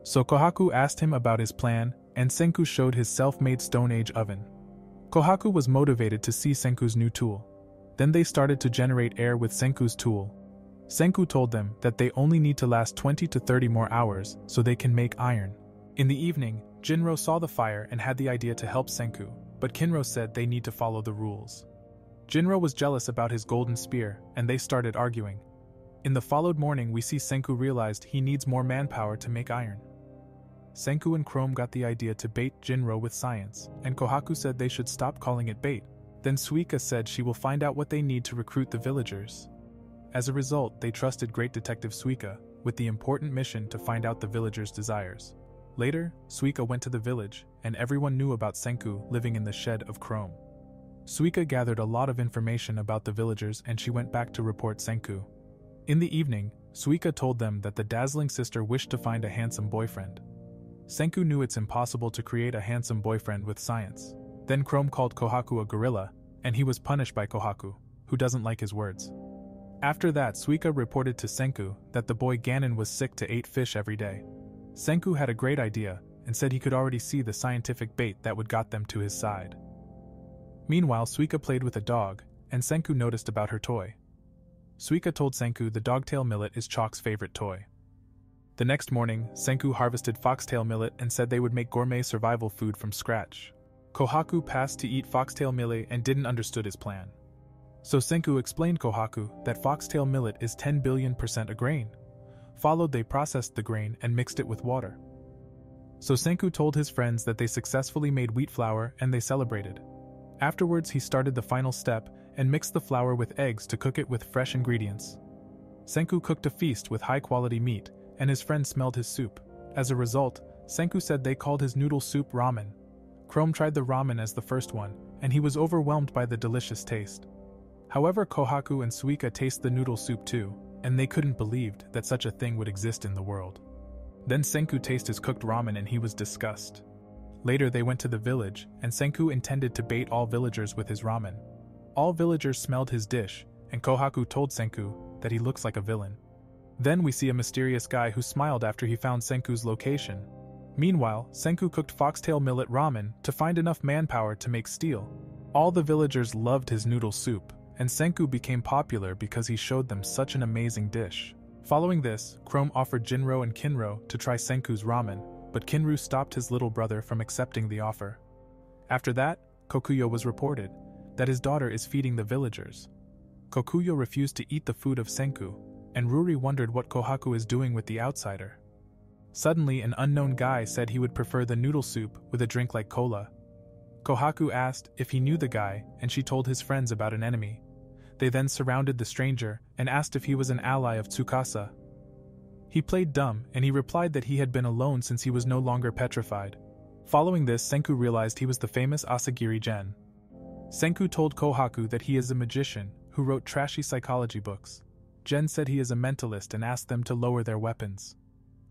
So Kohaku asked him about his plan, and Senku showed his self-made Stone Age oven. Kohaku was motivated to see Senku's new tool. Then they started to generate air with Senku's tool. Senku told them that they only need to last 20 to 30 more hours so they can make iron. In the evening, Jinro saw the fire and had the idea to help Senku, but Kinro said they need to follow the rules. Jinro was jealous about his golden spear, and they started arguing. In the followed morning we see Senku realized he needs more manpower to make iron. Senku and Chrome got the idea to bait Jinro with science, and Kohaku said they should stop calling it bait, Then Suika said she will find out what they need to recruit the villagers. As a result, they trusted Great Detective Suika with the important mission to find out the villagers' desires. Later, Suika went to the village, and everyone knew about Senku living in the shed of chrome. Suika gathered a lot of information about the villagers and she went back to report Senku. In the evening, Suika told them that the dazzling sister wished to find a handsome boyfriend. Senku knew it's impossible to create a handsome boyfriend with science. Then Chrome called Kohaku a gorilla, and he was punished by Kohaku, who doesn't like his words. After that, Suika reported to Senku that the boy Ganon was sick to eat fish every day. Senku had a great idea and said he could already see the scientific bait that would got them to his side. Meanwhile, Suika played with a dog, and Senku noticed about her toy. Suika told Senku the dogtail millet is Chalk's favorite toy. The next morning, Senku harvested foxtail millet and said they would make gourmet survival food from scratch. Kohaku passed to eat foxtail millet and didn't understood his plan. So Senku explained Kohaku that foxtail millet is 10 billion% a grain. Followed, they processed the grain and mixed it with water. So Senku told his friends that they successfully made wheat flour and they celebrated. Afterwards, he started the final step and mixed the flour with eggs to cook it with fresh ingredients. Senku cooked a feast with high-quality meat, and his friends smelled his soup. As a result, Senku said they called his noodle soup ramen. Chrome tried the ramen as the first one, and he was overwhelmed by the delicious taste. However, Kohaku and Suika taste the noodle soup too, and they couldn't believe that such a thing would exist in the world. Then Senku tasted his cooked ramen and he was disgusted. Later they went to the village, and Senku intended to bait all villagers with his ramen. All villagers smelled his dish, and Kohaku told Senku that he looks like a villain. Then we see a mysterious guy who smiled after he found Senku's location. Meanwhile, Senku cooked foxtail millet ramen to find enough manpower to make steel. All the villagers loved his noodle soup, and Senku became popular because he showed them such an amazing dish. Following this, Chrome offered Jinro and Kinro to try Senku's ramen, but Kinru stopped his little brother from accepting the offer. After that, Kokuyo was reported that his daughter is feeding the villagers. Kokuyo refused to eat the food of Senku, and Ruri wondered what Kohaku is doing with the outsider. Suddenly, an unknown guy said he would prefer the noodle soup with a drink like cola. Kohaku asked if he knew the guy, and she told his friends about an enemy. They then surrounded the stranger and asked if he was an ally of Tsukasa. He played dumb, and he replied that he had been alone since he was no longer petrified. Following this, Senku realized he was the famous Asagiri Gen. Senku told Kohaku that he is a magician who wrote trashy psychology books. Gen said he is a mentalist and asked them to lower their weapons.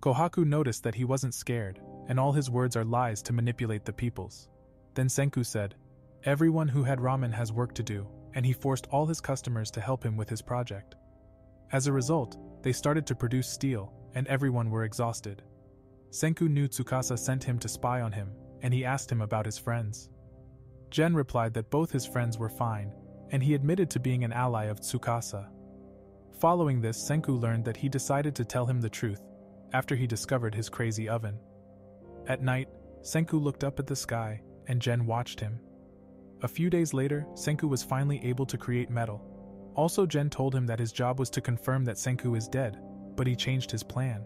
Kohaku noticed that he wasn't scared, and all his words are lies to manipulate the peoples. Then Senku said, "Everyone who had ramen has work to do," and he forced all his customers to help him with his project. As a result, they started to produce steel, and everyone were exhausted. Senku knew Tsukasa sent him to spy on him, and he asked him about his friends. Gen replied that both his friends were fine, and he admitted to being an ally of Tsukasa. Following this, Senku learned that he decided to tell him the truth, after he discovered his crazy oven. At night, Senku looked up at the sky, and Gen watched him. A few days later, Senku was finally able to create metal. Also, Gen told him that his job was to confirm that Senku is dead, but he changed his plan.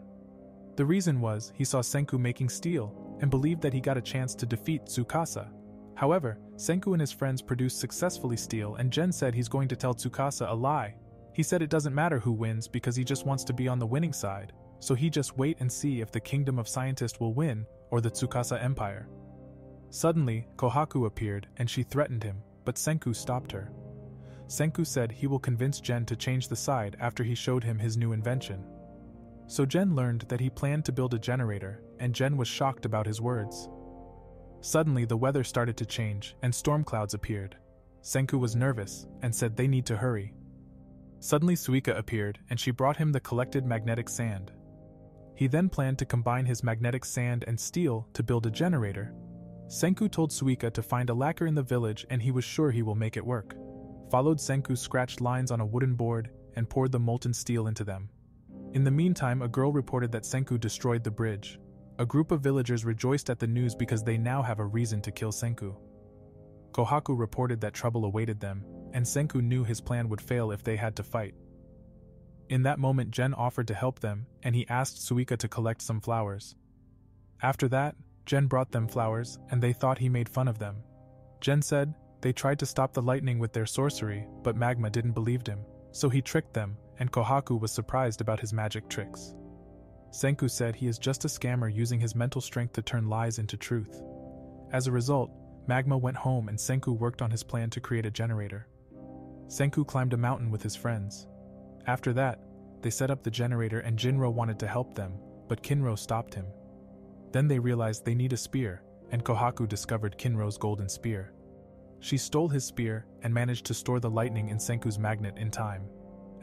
The reason was, he saw Senku making steel, and believed that he got a chance to defeat Tsukasa. However, Senku and his friends produced successfully steel, and Gen said he's going to tell Tsukasa a lie. He said it doesn't matter who wins because he just wants to be on the winning side, so he just wait and see if the Kingdom of Scientists will win or the Tsukasa Empire. Suddenly, Kohaku appeared and she threatened him, but Senku stopped her. Senku said he will convince Gen to change the side after he showed him his new invention. So Gen learned that he planned to build a generator, and Gen was shocked about his words. Suddenly the weather started to change and storm clouds appeared. Senku was nervous and said they need to hurry. Suddenly Suika appeared and she brought him the collected magnetic sand. He then planned to combine his magnetic sand and steel to build a generator. Senku told Suika to find a lacquer in the village and he was sure he will make it work. Followed, Senku scratched lines on a wooden board and poured the molten steel into them. In the meantime, a girl reported that Senku destroyed the bridge. A group of villagers rejoiced at the news because they now have a reason to kill Senku. Kohaku reported that trouble awaited them, and Senku knew his plan would fail if they had to fight. In that moment, Gen offered to help them, and he asked Suika to collect some flowers. After that, Gen brought them flowers, and they thought he made fun of them. Gen said They tried to stop the lightning with their sorcery, but Magma didn't believe him, so he tricked them, and Kohaku was surprised about his magic tricks. Senku said he is just a scammer using his mental strength to turn lies into truth. As a result, Magma went home and Senku worked on his plan to create a generator. Senku climbed a mountain with his friends. After that, they set up the generator and Jinro wanted to help them, but Kinro stopped him. Then they realized they need a spear, and Kohaku discovered Kinro's golden spear. She stole his spear and managed to store the lightning in Senku's magnet in time.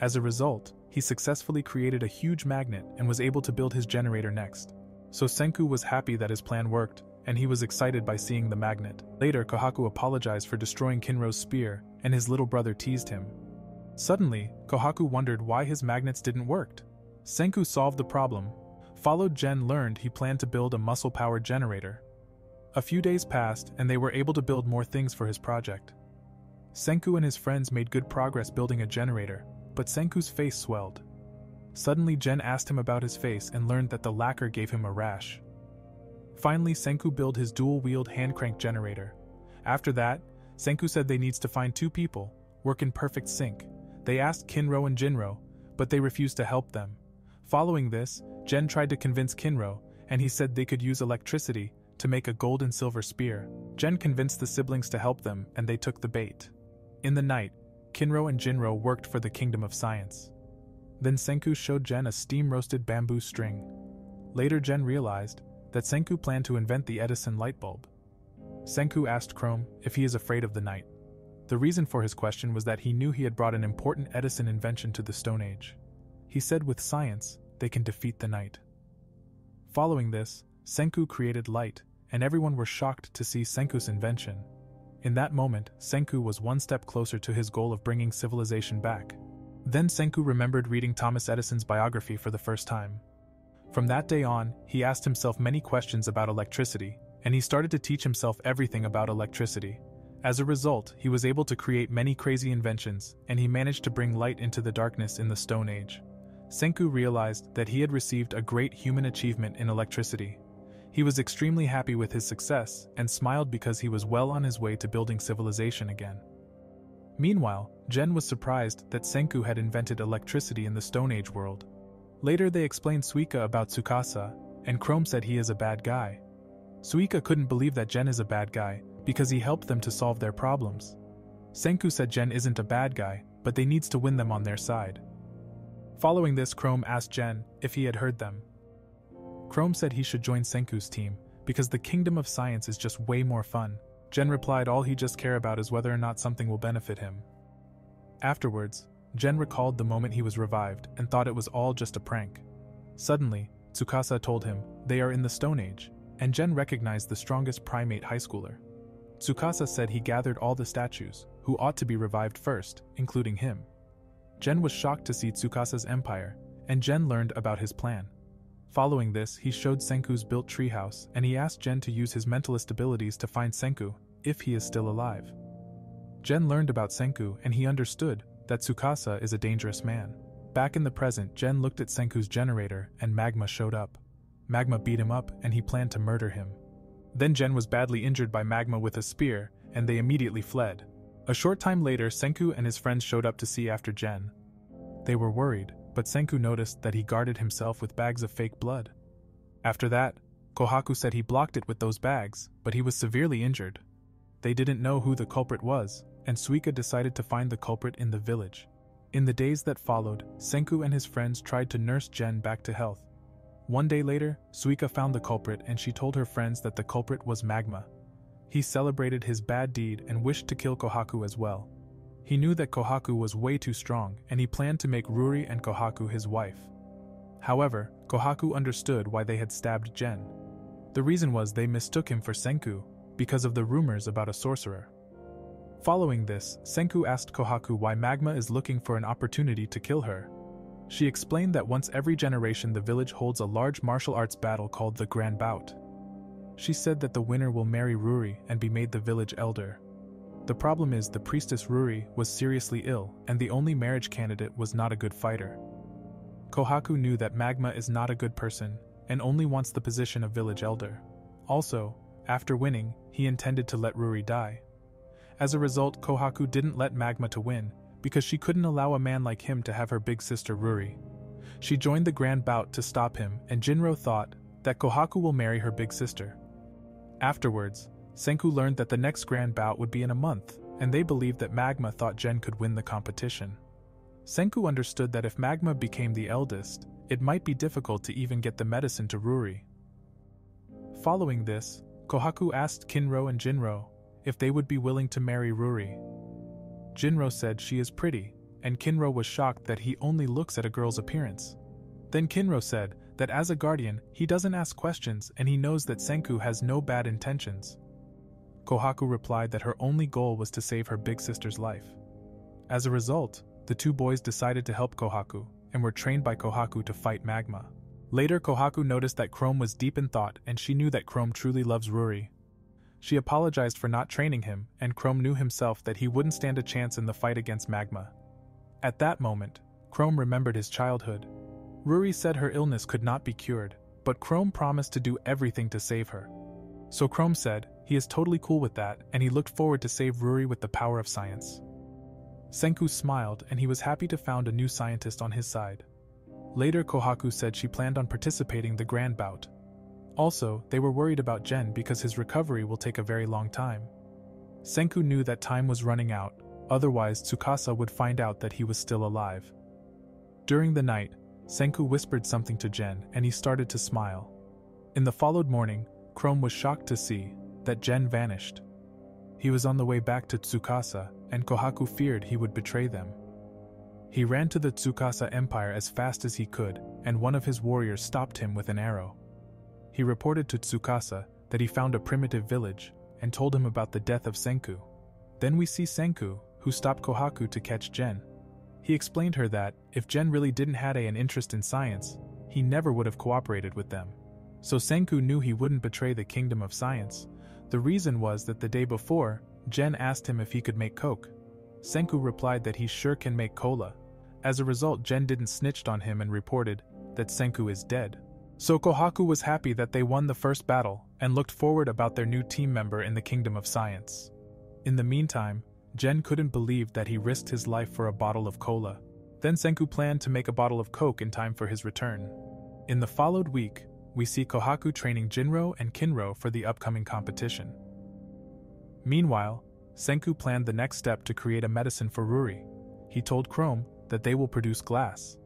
As a result, he successfully created a huge magnet and was able to build his generator next. So Senku was happy that his plan worked, and he was excited by seeing the magnet. Later, Kohaku apologized for destroying Kinro's spear, and his little brother teased him. Suddenly, Kohaku wondered why his magnets didn't work. Senku solved the problem. Followed Gen learned he planned to build a muscle-powered generator. A few days passed, and they were able to build more things for his project. Senku and his friends made good progress building a generator, but Senku's face swelled. Suddenly Gen asked him about his face and learned that the lacquer gave him a rash. Finally, Senku built his dual-wheeled hand-crank generator. After that, Senku said they needs to find two people, work in perfect sync. They asked Kinro and Jinro, but they refused to help them. Following this, Gen tried to convince Kinro, and he said they could use electricity to make a gold and silver spear. Gen convinced the siblings to help them, and they took the bait. In the night, Kinro and Jinro worked for the Kingdom of Science. Then Senku showed Gen a steam-roasted bamboo string. Later Gen realized that Senku planned to invent the Edison light bulb. Senku asked Chrome if he is afraid of the night. The reason for his question was that he knew he had brought an important Edison invention to the Stone Age. He said with science, they can defeat the night. Following this, Senku created light, and everyone were shocked to see Senku's invention. In that moment, Senku was one step closer to his goal of bringing civilization back. Then Senku remembered reading Thomas Edison's biography for the first time. From that day on, he asked himself many questions about electricity, and he started to teach himself everything about electricity. As a result, he was able to create many crazy inventions, and he managed to bring light into the darkness in the Stone Age. Senku realized that he had received a great human achievement in electricity. He was extremely happy with his success and smiled because he was well on his way to building civilization again. Meanwhile, Gen was surprised that Senku had invented electricity in the Stone Age world. Later they explained Suika about Tsukasa, and Chrome said he is a bad guy. Suika couldn't believe that Gen is a bad guy, because he helped them to solve their problems. Senku said Gen isn't a bad guy, but they needs to win them on their side. Following this, Chrome asked Gen if he had heard them. Chrome said he should join Senku's team, because the Kingdom of Science is just way more fun. Gen replied all he just care about is whether or not something will benefit him. Afterwards, Gen recalled the moment he was revived and thought it was all just a prank. Suddenly, Tsukasa told him they are in the Stone Age, and Gen recognized the strongest primate high schooler. Tsukasa said he gathered all the statues, who ought to be revived first, including him. Gen was shocked to see Tsukasa's empire, and Gen learned about his plan. Following this, he showed Senku's built treehouse, and he asked Gen to use his mentalist abilities to find Senku, if he is still alive. Gen learned about Senku, and he understood that Tsukasa is a dangerous man. Back in the present, Gen looked at Senku's generator, and Magma showed up. Magma beat him up, and he planned to murder him. Then Gen was badly injured by Magma with a spear, and they immediately fled. A short time later, Senku and his friends showed up to see after Gen. They were worried, but Senku noticed that he guarded himself with bags of fake blood. After that, Kohaku said he blocked it with those bags, but he was severely injured. They didn't know who the culprit was, and Suika decided to find the culprit in the village. In the days that followed, Senku and his friends tried to nurse Gen back to health. One day later, Suika found the culprit and she told her friends that the culprit was Magma. He celebrated his bad deed and wished to kill Kohaku as well. He knew that Kohaku was way too strong and he planned to make Ruri and Kohaku his wife. However, Kohaku understood why they had stabbed Gen. The reason was they mistook him for Senku because of the rumors about a sorcerer. Following this, Senku asked Kohaku why Magma is looking for an opportunity to kill her. She explained that once every generation the village holds a large martial arts battle called the Grand Bout. She said that the winner will marry Ruri and be made the village elder. The problem is the priestess Ruri was seriously ill and the only marriage candidate was not a good fighter. Kohaku knew that Magma is not a good person and only wants the position of village elder. Also, after winning, he intended to let Ruri die. As a result, Kohaku didn't let Magma to win, because she couldn't allow a man like him to have her big sister Ruri. She joined the grand bout to stop him, and Jinro thought that Kohaku will marry her big sister. Afterwards, Senku learned that the next grand bout would be in a month, and they believed that Magma thought Jen could win the competition. Senku understood that if Magma became the eldest, it might be difficult to even get the medicine to Ruri. Following this, Kohaku asked Kinro and Jinro if they would be willing to marry Ruri. Jinro said she is pretty, and Kinro was shocked that he only looks at a girl's appearance. Then Kinro said that as a guardian, he doesn't ask questions and he knows that Senku has no bad intentions. Kohaku replied that her only goal was to save her big sister's life. As a result, the two boys decided to help Kohaku, and were trained by Kohaku to fight Magma. Later, Kohaku noticed that Chrome was deep in thought and she knew that Chrome truly loves Ruri. She apologized for not training him, and Chrome knew himself that he wouldn't stand a chance in the fight against Magma. At that moment, Chrome remembered his childhood. Ruri said her illness could not be cured, but Chrome promised to do everything to save her. So Chrome said he is totally cool with that, and he looked forward to save Ruri with the power of science. Senku smiled, and he was happy to found a new scientist on his side. Later, Kohaku said she planned on participating in the grand bout. Also, they were worried about Jen because his recovery will take a very long time. Senku knew that time was running out, otherwise Tsukasa would find out that he was still alive. During the night, Senku whispered something to Jen and he started to smile. In the followed morning, Chrome was shocked to see that Jen vanished. He was on the way back to Tsukasa, and Kohaku feared he would betray them. He ran to the Tsukasa Empire as fast as he could, and one of his warriors stopped him with an arrow. He reported to Tsukasa that he found a primitive village, and told him about the death of Senku. Then we see Senku, who stopped Kohaku to catch Jen. He explained her that, if Jen really didn't have an interest in science, he never would have cooperated with them. So Senku knew he wouldn't betray the kingdom of science. The reason was that the day before, Jen asked him if he could make coke. Senku replied that he sure can make cola. As a result, Jen didn't snitch on him and reported that Senku is dead. So Kohaku was happy that they won the first battle, and looked forward about their new team member in the kingdom of science. In the meantime, Jen couldn't believe that he risked his life for a bottle of cola. Then Senku planned to make a bottle of coke in time for his return. In the followed week, we see Kohaku training Jinro and Kinro for the upcoming competition. Meanwhile, Senku planned the next step to create a medicine for Ruri. He told Chrome that they will produce glass.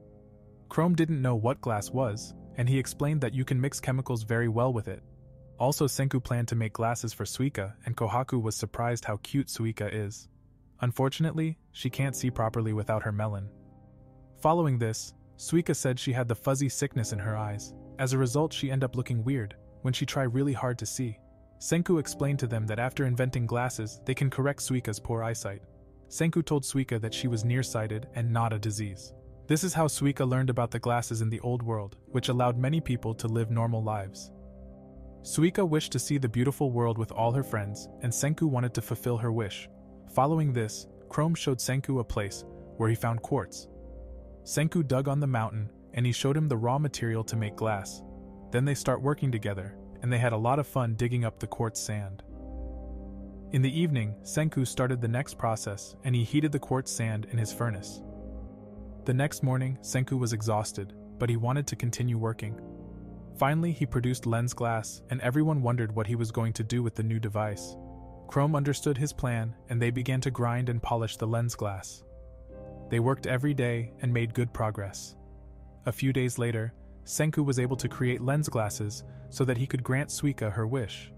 Chrome didn't know what glass was, and he explained that you can mix chemicals very well with it. Also, Senku planned to make glasses for Suika, and Kohaku was surprised how cute Suika is. Unfortunately, she can't see properly without her melon. Following this, Suika said she had the fuzzy sickness in her eyes. As a result, she ended up looking weird when she tried really hard to see. Senku explained to them that after inventing glasses, they can correct Suika's poor eyesight. Senku told Suika that she was nearsighted and not a disease. This is how Suika learned about the glasses in the old world, which allowed many people to live normal lives. Suika wished to see the beautiful world with all her friends, and Senku wanted to fulfill her wish. Following this, Chrome showed Senku a place where he found quartz. Senku dug on the mountain, and he showed him the raw material to make glass. Then they start working together, and they had a lot of fun digging up the quartz sand. In the evening, Senku started the next process, and he heated the quartz sand in his furnace. The next morning, Senku was exhausted, but he wanted to continue working. Finally, he produced lens glass, and everyone wondered what he was going to do with the new device. Chrome understood his plan, and they began to grind and polish the lens glass. They worked every day and made good progress. A few days later, Senku was able to create lens glasses so that he could grant Suika her wish.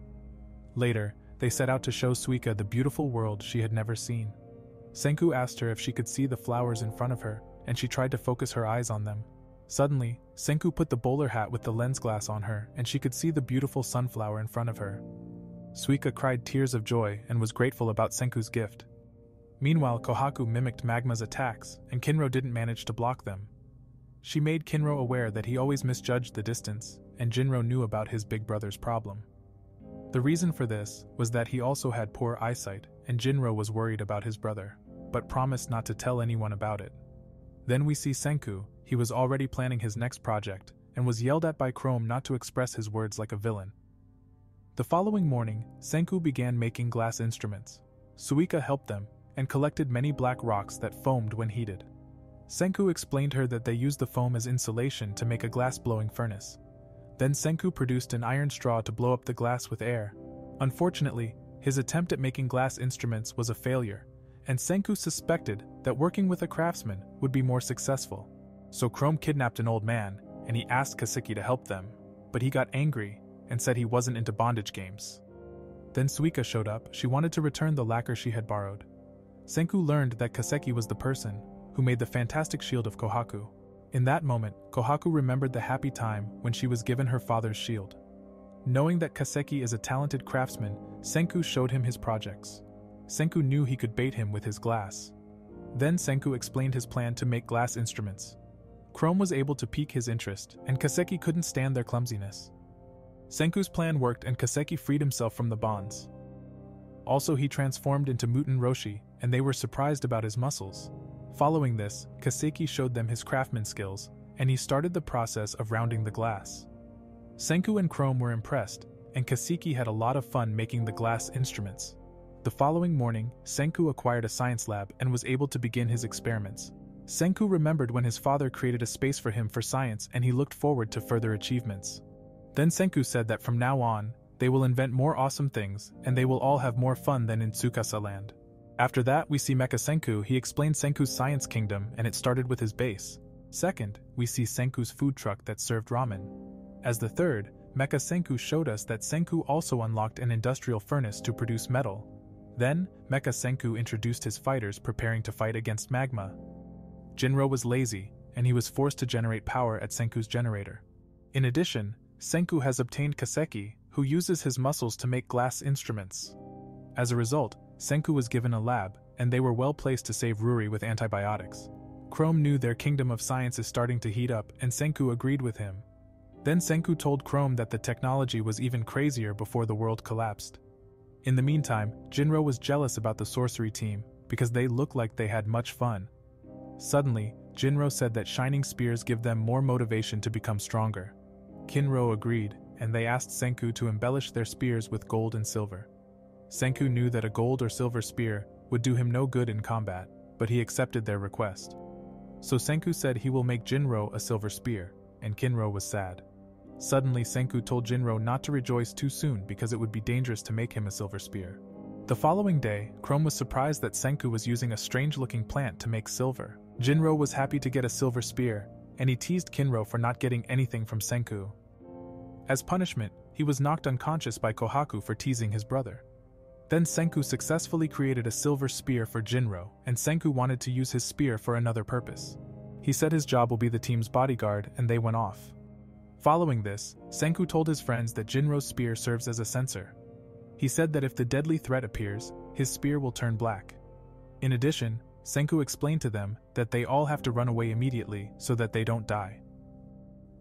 Later, they set out to show Suika the beautiful world she had never seen. Senku asked her if she could see the flowers in front of her, and she tried to focus her eyes on them. Suddenly, Senku put the bowler hat with the lens glass on her, and she could see the beautiful sunflower in front of her. Suika cried tears of joy and was grateful about Senku's gift. Meanwhile, Kohaku mimicked Magma's attacks, and Kinro didn't manage to block them. She made Kinro aware that he always misjudged the distance, and Jinro knew about his big brother's problem. The reason for this was that he also had poor eyesight, and Jinro was worried about his brother, but promised not to tell anyone about it. Then we see Senku. He was already planning his next project, and was yelled at by Chrome not to express his words like a villain. The following morning, Senku began making glass instruments. Suika helped them and collected many black rocks that foamed when heated. Senku explained her that they used the foam as insulation to make a glass-blowing furnace. Then Senku produced an iron straw to blow up the glass with air. Unfortunately, his attempt at making glass instruments was a failure, and Senku suspected that working with a craftsman would be more successful. So Chrome kidnapped an old man, and he asked Kaseki to help them, but he got angry and said he wasn't into bondage games. Then Suika showed up. She wanted to return the lacquer she had borrowed. Senku learned that Kaseki was the person who made the fantastic shield of Kohaku. In that moment, Kohaku remembered the happy time when she was given her father's shield. Knowing that Kaseki is a talented craftsman, Senku showed him his projects. Senku knew he could bait him with his glass. Then Senku explained his plan to make glass instruments. Chrome was able to pique his interest, and Kaseki couldn't stand their clumsiness. Senku's plan worked and Kaseki freed himself from the bonds. Also, he transformed into Muten Roshi, and they were surprised about his muscles. Following this, Kaseki showed them his craftsman skills, and he started the process of rounding the glass. Senku and Chrome were impressed, and Kaseki had a lot of fun making the glass instruments. The following morning, Senku acquired a science lab and was able to begin his experiments. Senku remembered when his father created a space for him for science, and he looked forward to further achievements. Then Senku said that from now on, they will invent more awesome things, and they will all have more fun than in Tsukasa Land. After that, we see Mecha Senku. He explained Senku's science kingdom, and it started with his base. Second, we see Senku's food truck that served ramen. As the third, Mecha Senku showed us that Senku also unlocked an industrial furnace to produce metal. Then, Mecha Senku introduced his fighters preparing to fight against magma. Jinro was lazy, and he was forced to generate power at Senku's generator. In addition, Senku has obtained Kaseki, who uses his muscles to make glass instruments. As a result, Senku was given a lab, and they were well placed to save Ruri with antibiotics. Chrome knew their kingdom of science is starting to heat up, and Senku agreed with him. Then Senku told Chrome that the technology was even crazier before the world collapsed. In the meantime, Jinro was jealous about the sorcery team, because they looked like they had much fun. Suddenly, Jinro said that shining spears give them more motivation to become stronger. Kinro agreed, and they asked Senku to embellish their spears with gold and silver. Senku knew that a gold or silver spear would do him no good in combat, but he accepted their request. So Senku said he will make Jinro a silver spear, and Kinro was sad. Suddenly Senku told Jinro not to rejoice too soon because it would be dangerous to make him a silver spear. The following day, Chrome was surprised that Senku was using a strange-looking plant to make silver. Jinro was happy to get a silver spear, and he teased Kinro for not getting anything from Senku. As punishment, he was knocked unconscious by Kohaku for teasing his brother. Then Senku successfully created a silver spear for Jinro, and Senku wanted to use his spear for another purpose. He said his job will be the team's bodyguard, and they went off. Following this, Senku told his friends that Jinro's spear serves as a sensor. He said that if the deadly threat appears, his spear will turn black. In addition, Senku explained to them that they all have to run away immediately so that they don't die.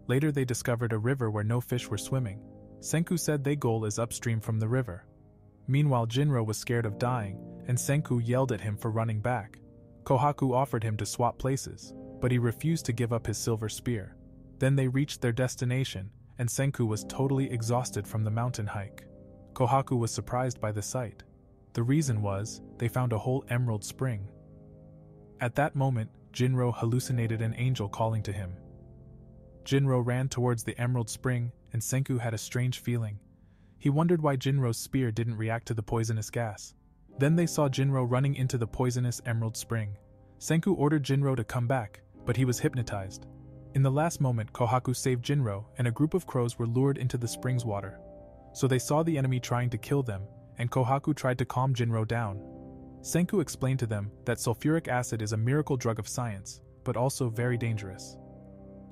Later they discovered a river where no fish were swimming. Senku said their goal is upstream from the river. Meanwhile, Jinro was scared of dying, and Senku yelled at him for running back. Kohaku offered him to swap places, but he refused to give up his silver spear. Then they reached their destination, and Senku was totally exhausted from the mountain hike. Kohaku was surprised by the sight. The reason was, they found a whole emerald spring. At that moment, Jinro hallucinated an angel calling to him. Jinro ran towards the emerald spring, and Senku had a strange feeling. He wondered why Jinro's spear didn't react to the poisonous gas. Then they saw Jinro running into the poisonous emerald spring. Senku ordered Jinro to come back, but he was hypnotized. In the last moment, Kohaku saved Jinro, and a group of crows were lured into the spring's water. So they saw the enemy trying to kill them, and Kohaku tried to calm Jinro down. Senku explained to them that sulfuric acid is a miracle drug of science, but also very dangerous.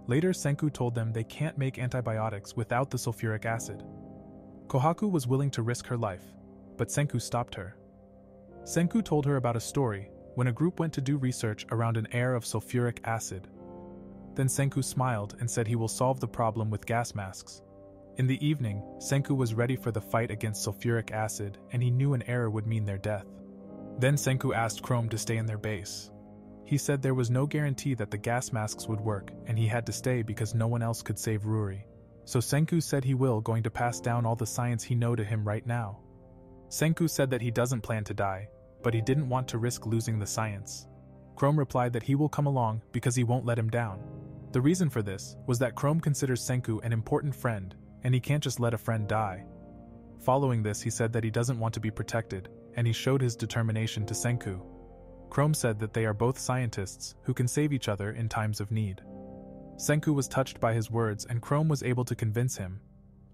Later, Senku told them they can't make antibiotics without the sulfuric acid. Kohaku was willing to risk her life, but Senku stopped her. Senku told her about a story when a group went to do research around an air of sulfuric acid. Then Senku smiled and said he will solve the problem with gas masks. In the evening, Senku was ready for the fight against sulfuric acid, and he knew an error would mean their death. Then Senku asked Chrome to stay in their base. He said there was no guarantee that the gas masks would work, and he had to stay because no one else could save Ruri. So Senku said he will going to pass down all the science he know to him right now. Senku said that he doesn't plan to die, but he didn't want to risk losing the science. Chrome replied that he will come along because he won't let him down. The reason for this was that Chrome considers Senku an important friend, and he can't just let a friend die. Following this, he said that he doesn't want to be protected, and he showed his determination to Senku. Chrome said that they are both scientists who can save each other in times of need. Senku was touched by his words, and Chrome was able to convince him.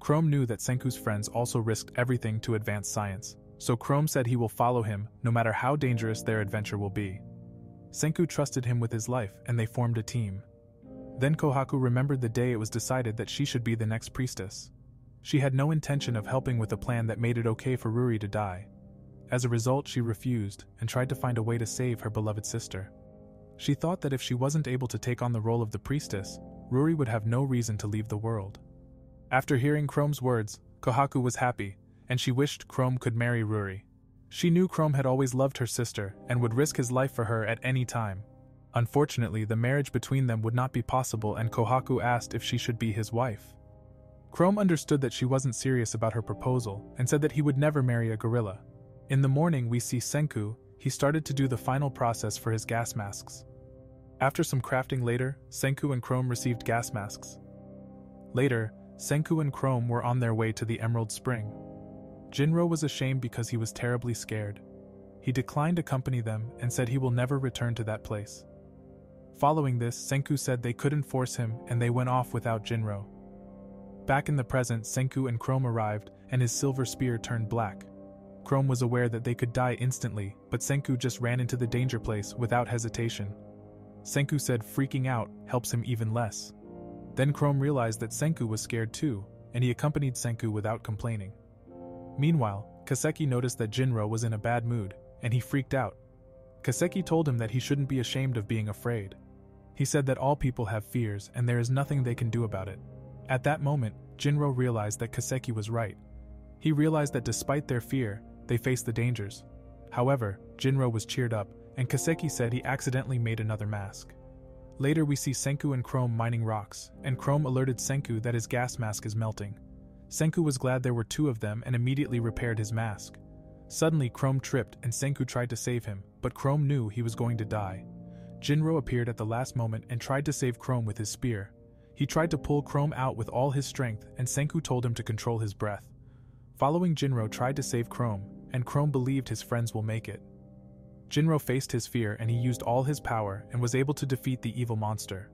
Chrome knew that Senku's friends also risked everything to advance science, so Chrome said he will follow him no matter how dangerous their adventure will be. Senku trusted him with his life, and they formed a team. Then Kohaku remembered the day it was decided that she should be the next priestess. She had no intention of helping with a plan that made it okay for Ruri to die. As a result, she refused and tried to find a way to save her beloved sister. She thought that if she wasn't able to take on the role of the priestess, Ruri would have no reason to leave the world. After hearing Chrome's words, Kohaku was happy, and she wished Chrome could marry Ruri. She knew Chrome had always loved her sister and would risk his life for her at any time. Unfortunately, the marriage between them would not be possible, and Kohaku asked if she should be his wife. Chrome understood that she wasn't serious about her proposal and said that he would never marry a gorilla. In the morning, we see Senku. He started to do the final process for his gas masks. After some crafting later, Senku and Chrome received gas masks. Later, Senku and Chrome were on their way to the Emerald Spring. Jinro was ashamed because he was terribly scared. He declined to accompany them and said he will never return to that place. Following this, Senku said they couldn't force him, and they went off without Jinro. Back in the present, Senku and Chrome arrived, and his silver spear turned black. Chrome was aware that they could die instantly, but Senku just ran into the danger place without hesitation. Senku said freaking out helps him even less. Then Chrome realized that Senku was scared too, and he accompanied Senku without complaining. Meanwhile, Kaseki noticed that Jinro was in a bad mood, and he freaked out. Kaseki told him that he shouldn't be ashamed of being afraid. He said that all people have fears and there is nothing they can do about it. At that moment, Jinro realized that Kaseki was right. He realized that despite their fear, they faced the dangers. However, Jinro was cheered up, and Kaseki said he accidentally made another mask. Later we see Senku and Chrome mining rocks, and Chrome alerted Senku that his gas mask is melting. Senku was glad there were two of them and immediately repaired his mask. Suddenly Chrome tripped and Senku tried to save him, but Chrome knew he was going to die. Jinro appeared at the last moment and tried to save Chrome with his spear. He tried to pull Chrome out with all his strength, and Senku told him to control his breath. Following, Jinro tried to save Chrome, and Chrome believed his friends will make it. Jinro faced his fear and he used all his power and was able to defeat the evil monster.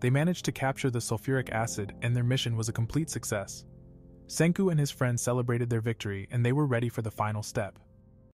They managed to capture the sulfuric acid, and their mission was a complete success. Senku and his friends celebrated their victory, and they were ready for the final step.